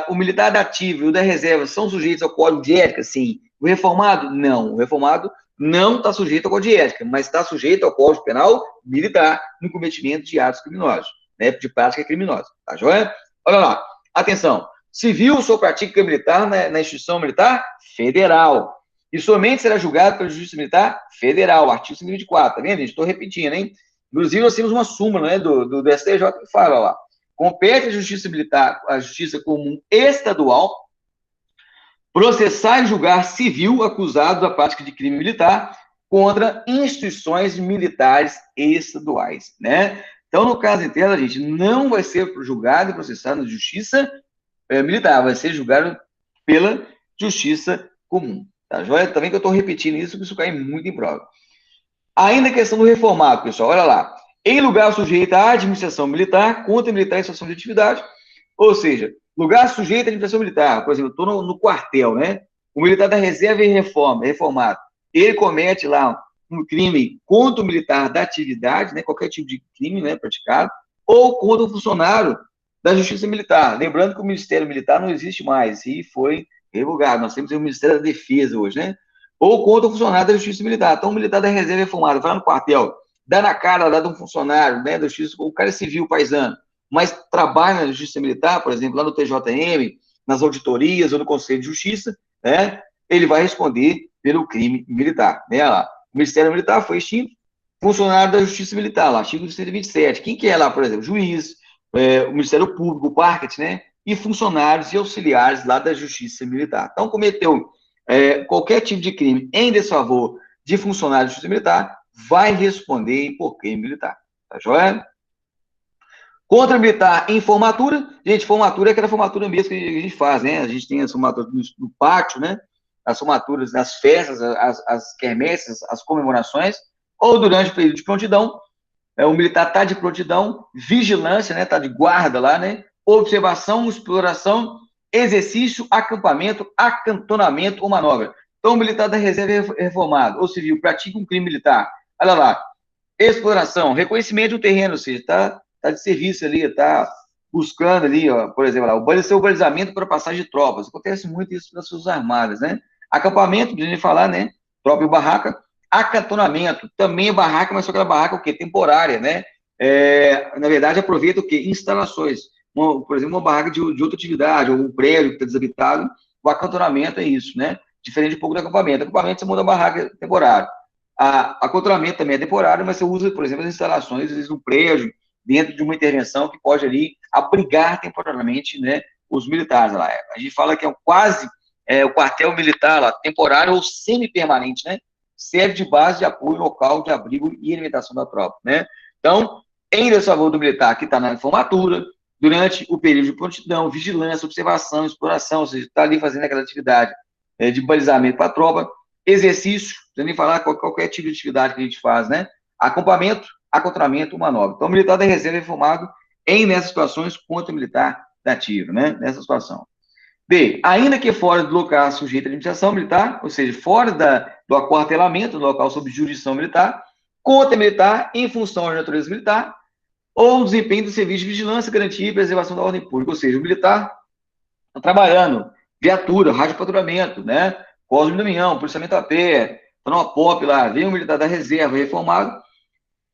o militar da ativa e o da reserva são sujeitos ao código de ética? Sim. O reformado? Não. O reformado não está sujeito ao código de ética, mas está sujeito ao Código Penal militar no cometimento de atos criminosos, né, de prática criminosa. Tá joia? Olha lá. Atenção. Civil só pratica militar na instituição militar federal. e somente será julgado pela Justiça Militar Federal, artigo 124, tá vendo, gente? Estou repetindo, hein? Inclusive, nós temos uma súmula, né, do STJ que fala lá, compete à Justiça Militar, à Justiça Comum Estadual, processar e julgar civil acusado da prática de crime militar contra instituições militares estaduais, né? Então, no caso em tela, gente, não vai ser julgado e processado na Justiça Militar, vai ser julgado pela Justiça Comum, tá joia? Também que eu estou repetindo isso, porque isso cai muito em prova. Ainda a questão do reformado, pessoal, olha lá. Em lugar sujeito à administração militar, contra militar em situação de atividade, ou seja, lugar sujeito à administração militar, por exemplo, estou no quartel, né? O militar da reserva é reformado. Ele comete lá um crime contra o militar da atividade, né? Qualquer tipo de crime, né, praticado, ou contra o funcionário da Justiça Militar. Lembrando que o Ministério Militar não existe mais e foi revogado. Nós temos o Ministério da Defesa hoje, né? Ou contra o funcionário da Justiça Militar. Então, o militar da reserva é formado, vai no quartel, dá na cara lá de um funcionário, né, da Justiça, o cara é civil, paisano, mas trabalha na Justiça Militar, por exemplo, lá no TJM, nas auditorias ou no Conselho de Justiça, né, ele vai responder pelo crime militar. Né, lá. O Ministério Militar foi extinto, funcionário da Justiça Militar, lá, artigo 127. Quem que é lá, por exemplo? Juiz, o Ministério Público, o parquet, né, e funcionários e auxiliares lá da Justiça Militar. Então, cometeu qualquer tipo de crime em desfavor de funcionário de justiça militar, vai responder por crime militar. Tá joia? Contra militar em formatura, gente, formatura é aquela formatura mesmo que a gente faz, né? A gente tem as formaturas no pátio, né? As formaturas nas festas, as quermesses, as comemorações, ou durante o período de prontidão. O militar está de prontidão, vigilância, né? Está de guarda lá, né? Observação, exploração, exercício, acampamento, acantonamento ou manobra. Então, o militar da reserva é reformado, ou civil, pratica um crime militar. Olha lá, exploração, reconhecimento do terreno, ou seja, tá de serviço ali, está buscando ali, ó, por exemplo, o balizamento para passagem de tropas. Acontece muito isso nas suas armadas, né? Acampamento, de falar, né? Próprio barraca. Acantonamento, também é barraca, mas só aquela barraca o quê? Temporária, né? Na verdade, aproveita o quê? Instalações. Por exemplo, uma barraca de outra atividade, ou um prédio que está desabitado, o acantonamento é isso, né? Diferente um pouco do acampamento. Acampamento, você muda a barraca temporária. Acantonamento também é temporário, mas você usa, por exemplo, as instalações, às vezes, no prédio, dentro de uma intervenção que pode ali abrigar temporariamente, né, os militares lá. A gente fala que é quase o quartel militar lá, temporário ou semi-permanente, né? Serve de base de apoio local de abrigo e alimentação da tropa, né? Então, em desfavor do militar que está na formatura, durante o período de prontidão, vigilância, observação, exploração, ou seja, está ali fazendo aquela atividade de balizamento para a tropa, exercício, sem nem falar qualquer tipo de atividade que a gente faz, né? Acampamento, acantonamento, manobra. Então, o militar da reserva é formado nessas situações contra o militar da ativa, né? Nessa situação. B, ainda que fora do local sujeito à administração militar, ou seja, fora do aquartelamento, do local sob jurisdição militar, contra militar em função de natureza militar, ou desempenho do serviço de vigilância, garantia e preservação da ordem pública, ou seja, o militar está trabalhando, viatura, rádio patrulhamento, né? Cosme do Minhão, policiamento a pé, está numa POP lá, vem um militar da reserva reformado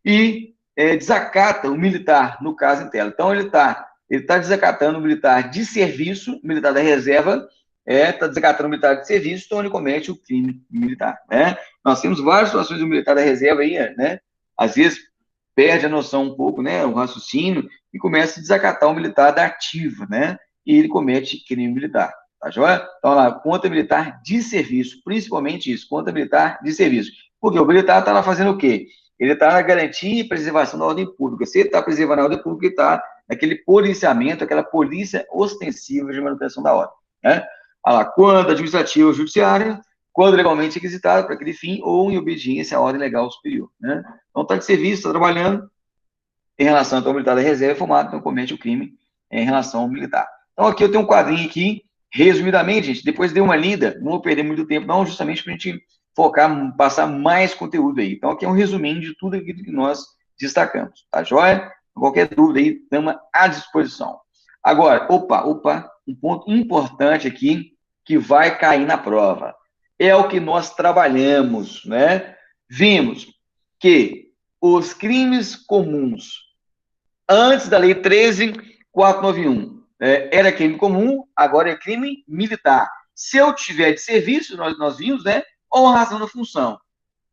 e desacata o militar, no caso em tela. Então, ele tá desacatando o militar de serviço, o militar da reserva, está desacatando o militar de serviço, então ele comete o crime militar, né? Nós temos várias situações do militar da reserva aí, né? Às vezes perde a noção um pouco, né? O raciocínio e começa a desacatar o militar da ativa, né? E ele comete crime militar. Tá joia? Então, lá, contra militar de serviço, principalmente isso, contra militar de serviço. Porque o militar está lá fazendo o quê? Ele está na garantia e preservação da ordem pública. Se ele está preservando a ordem pública, ele está naquele policiamento, aquela polícia ostensiva de manutenção da ordem. Né? Olha lá, quando administrativa ou judiciária, quando legalmente requisitada para aquele fim ou em obediência à ordem legal superior. Né? Então, está de serviço, está trabalhando em relação ao militar da reserva formado, então comete o crime em relação ao militar. Então, aqui eu tenho um quadrinho aqui, resumidamente, gente, depois dei uma lida, não vou perder muito tempo, não, justamente para a gente focar, passar mais conteúdo aí. Então, aqui é um resuminho de tudo aquilo que nós destacamos, tá joia? Qualquer dúvida aí, estamos à disposição. Agora, um ponto importante aqui que vai cair na prova. É o que nós trabalhamos, né? Vimos que os crimes comuns antes da Lei 13.491 era crime comum, agora é crime militar. Se eu tiver de serviço, nós vimos, né? ou razão da função.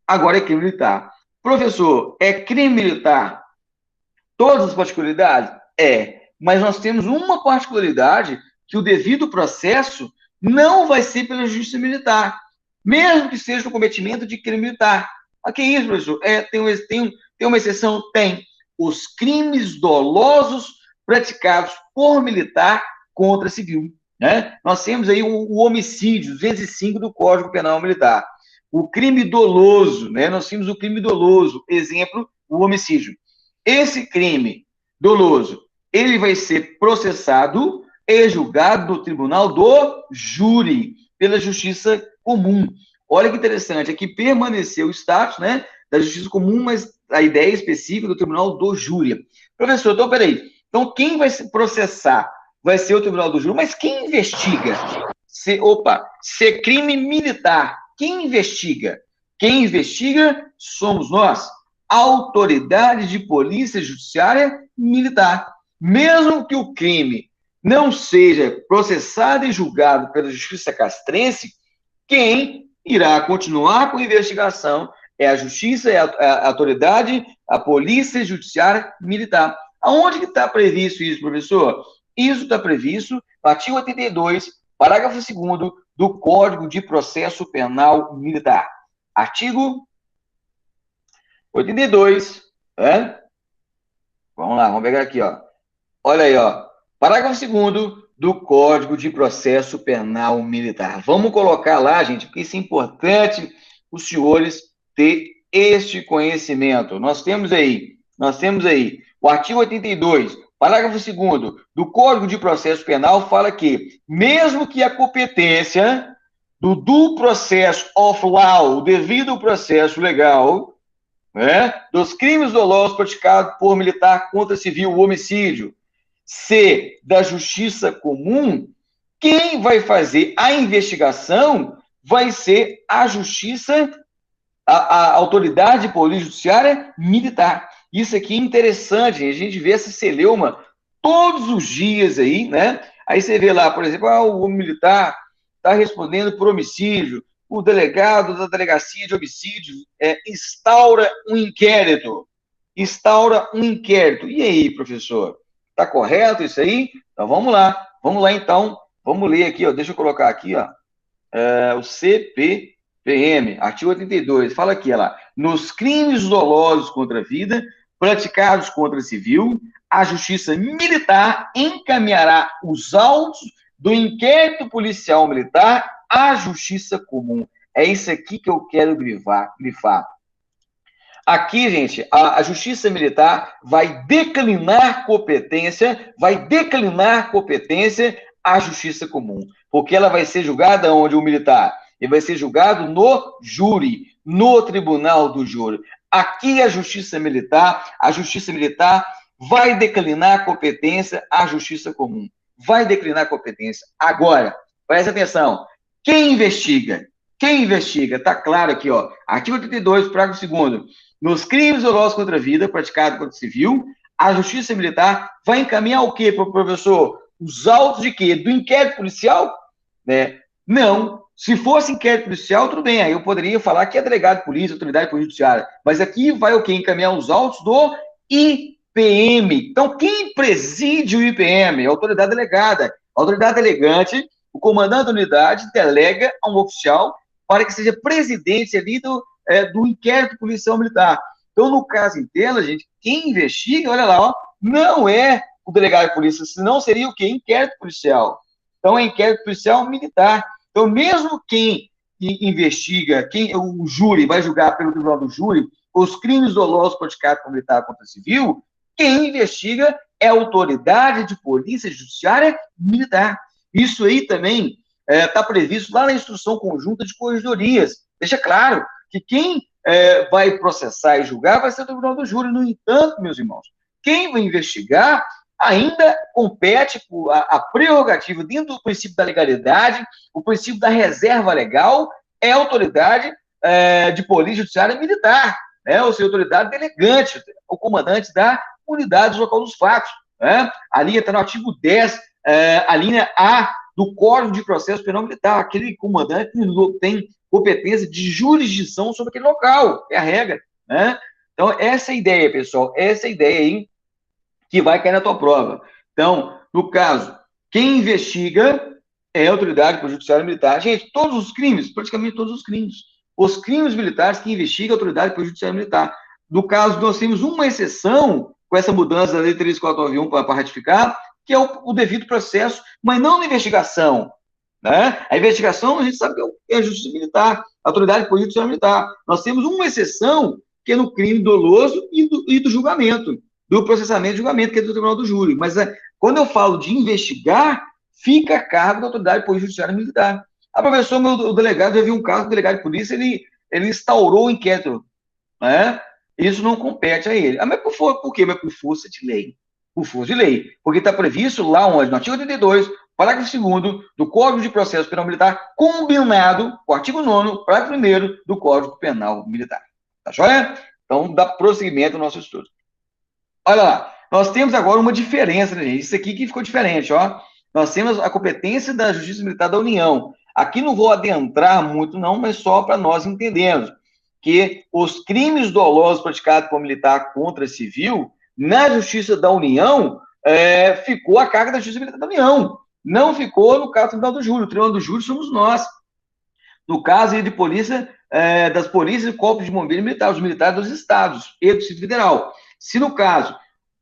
Agora é crime militar. Professor, é crime militar todas as particularidades? É, mas nós temos uma particularidade que o devido processo não vai ser pela justiça militar, mesmo que seja o cometimento de crime militar. Mas que isso, professor? Tem uma exceção? Tem. Os crimes dolosos praticados por militar contra civil. Né? Nós temos aí o homicídio, 205 do Código Penal Militar. O crime doloso, né? Nós temos o crime doloso, exemplo, o homicídio. Esse crime doloso, ele vai ser processado e julgado no tribunal do júri, pela justiça comum. Olha que interessante, aqui permaneceu o status, né, da justiça comum, mas a ideia específica do tribunal do júri. Professor, então, peraí. Então, quem vai se processar vai ser o tribunal do júri, mas quem investiga? Se é crime militar, quem investiga? Quem investiga somos nós, autoridade de polícia judiciária militar. Mesmo que o crime não seja processado e julgado pela justiça castrense, quem irá continuar com a investigação é a justiça, é a autoridade, a polícia judiciária militar. Aonde que está previsto isso, professor? Isso está previsto no artigo 82, parágrafo 2º do Código de Processo Penal Militar. Artigo 82, né? Vamos lá, vamos pegar aqui, ó. Olha aí, ó. Parágrafo 2º do Código de Processo Penal Militar. Vamos colocar lá, gente, porque isso é importante os senhores ter este conhecimento. Nós temos aí o artigo 82, parágrafo 2º do Código de Processo Penal fala que, mesmo que a competência do due process of law, o devido processo legal, né, dos crimes dolosos praticados por militar contra civil, o homicídio, ser da justiça comum, quem vai fazer a investigação vai ser a justiça, a autoridade de polícia judiciária militar. Isso aqui é interessante, a gente vê essa celeuma todos os dias aí, né? Aí você vê lá, por exemplo, o militar está respondendo por homicídio, o delegado da delegacia de homicídios instaura um inquérito. E aí, professor? Está correto isso aí? Então vamos lá então, vamos ler aqui, ó, deixa eu colocar aqui, ó, o CPPM, artigo 82, fala aqui, ó lá, nos crimes dolosos contra a vida, praticados contra civil, a justiça militar encaminhará os autos do inquérito policial militar à justiça comum. É isso aqui que eu quero grifar. Aqui, gente, a justiça militar vai declinar competência à justiça comum, porque ela vai ser julgada onde o militar? Ele vai ser julgado no júri, no tribunal do júri. Aqui a justiça militar vai declinar competência à justiça comum. Vai declinar competência. Agora, presta atenção, quem investiga? Está claro aqui, ó, artigo 82, parágrafo 2º, nos crimes dolosos contra a vida praticados contra o civil, a justiça militar vai encaminhar o quê, professor? Os autos de quê? Do inquérito policial? Né? Não. Se fosse inquérito policial, tudo bem, aí eu poderia falar que é delegado de polícia, autoridade de polícia judiciária. Mas aqui vai o quê? Encaminhar os autos do IPM. Então, quem preside o IPM? A autoridade delegada. A autoridade delegante, o comandante da unidade, delega a um oficial para que seja presidente ali do inquérito policial militar. Então, no caso em tela, gente, quem investiga, olha lá, ó, não é o delegado de polícia, senão seria o quê? Inquérito policial. Então, é inquérito policial militar. Então, mesmo quem investiga, o júri vai julgar pelo tribunal do júri os crimes dolosos praticados por militar contra civil, quem investiga é a autoridade de polícia judiciária militar. Isso aí também está previsto lá na instrução conjunta de corregedorias. Deixa claro que quem vai processar e julgar vai ser o tribunal do júri. No entanto, meus irmãos, quem vai investigar ainda compete a prerrogativa dentro do princípio da legalidade, o princípio da reserva legal, é a autoridade de polícia judiciária militar, né? Ou seja, autoridade delegante, o comandante da unidade local dos fatos. Né? Ali está no artigo 10, a linha A do Código de Processo Penal Militar. Aquele comandante tem competência de jurisdição sobre aquele local, é a regra, né? Então, essa é a ideia, pessoal, essa é a ideia aí que vai cair na tua prova. Então, no caso, quem investiga é a autoridade judiciária militar. Gente, todos os crimes, praticamente todos os crimes. Os crimes militares que investiga a autoridade judiciária militar. No caso, nós temos uma exceção com essa mudança da Lei 3491 para ratificar, que é o devido processo, mas não na investigação. Né? A investigação, a gente sabe que é a justiça militar, a autoridade judiciária militar. Nós temos uma exceção, que é no crime doloso e do julgamento, do processamento e julgamento, que é do Tribunal do Júri. Mas quando eu falo de investigar, fica a cargo da autoridade judiciária militar. A professor, o delegado, já viu um caso, o delegado de polícia, ele instaurou o inquérito, né? Isso não compete a ele. Mas por quê? Mas por força de lei. Por força de lei. Porque está previsto lá onde, no artigo 82, parágrafo 2º do Código de Processo Penal Militar, combinado com o artigo 9º, parágrafo 1º do Código Penal Militar. Tá joia? Então, dá prosseguimento ao nosso estudo. Olha lá, nós temos agora uma diferença, né, gente? Isso aqui que ficou diferente, ó. Nós temos a competência da Justiça Militar da União. Aqui não vou adentrar muito, não, mas só para nós entendermos que os crimes dolosos praticados por militar contra civil, na Justiça da União, ficou a carga da Justiça Militar da União. Não ficou no caso do Tribunal do Júri. O Tribunal do Júri somos nós. No caso aí de polícia, das polícias e corpos de bombeiros militares, os militares dos estados e do Distrito Federal. Se no caso,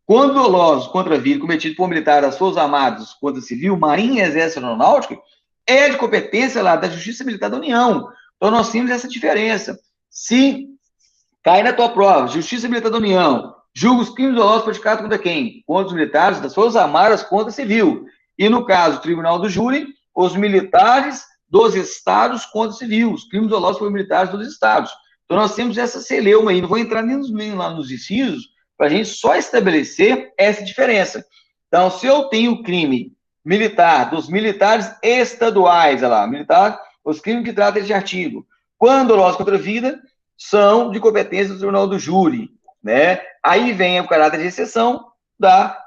quando dolosos contra a vida cometido por militar das Forças Armadas contra civil, Marinha, Exército e Aeronáutica, é de competência lá da Justiça Militar da União. Então nós temos essa diferença. Se cai na tua prova, Justiça Militar da União, julga os crimes dolosos praticados contra quem? Contra os militares das Forças Armadas contra civil. E no caso, Tribunal do Júri, os militares dos estados contra civil, os crimes dolosos por militares dos estados. Então nós temos essa celeuma aí, não vou entrar nem lá nos incisos, para a gente só estabelecer essa diferença. Então, se eu tenho crime militar, dos militares estaduais, olha lá, militar, os crimes que tratam esse artigo, quando dolosos contra a vida, são de competência do Tribunal do Júri, né? Aí vem o caráter de exceção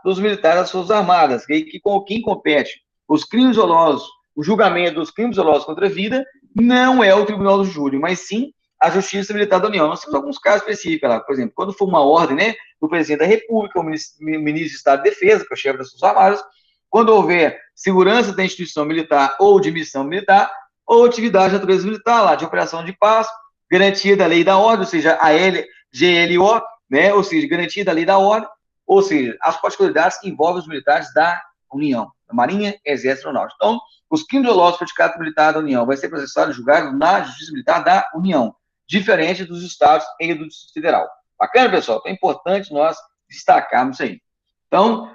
dos militares das Forças Armadas, que quem compete os crimes dolosos, o julgamento dos crimes dolosos contra a vida, não é o Tribunal do Júri, mas sim a Justiça Militar da União. Nós temos alguns casos específicos lá, por exemplo, quando for uma ordem, né, do presidente da República, o ministro de Estado de Defesa, que é o chefe das Forças Armadas, quando houver segurança da instituição militar ou de missão militar, ou atividade de natureza militar, lá, de operação de paz, garantia da lei e da ordem, ou seja, a GLO, né, ou seja, garantia da lei e da ordem, ou seja, as particularidades que envolvem os militares da União, da Marinha, Exército e Aeronáutica. Então, os crimes dolosos praticados por militar da União vai ser processado e julgado na Justiça Militar da União, diferente dos estados e do Distrito Federal. Bacana, pessoal? Então é importante nós destacarmos isso aí. Então,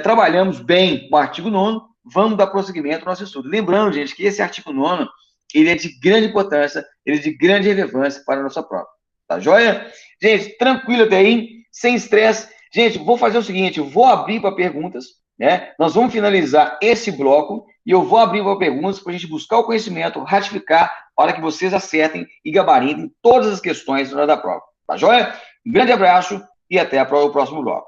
trabalhamos bem o artigo 9º, vamos dar prosseguimento ao nosso estudo. Lembrando, gente, que esse artigo 9º, ele é de grande importância, ele é de grande relevância para a nossa prova. Tá joia? Gente, tranquilo até aí, sem estresse. Gente, vou fazer o seguinte, eu vou abrir para perguntas, né? Nós vamos finalizar esse bloco e eu vou abrir para perguntas para a gente buscar o conhecimento, ratificar, para que vocês acertem e gabaritem todas as questões na hora da prova. Tá joia? Um grande abraço e até o próximo bloco.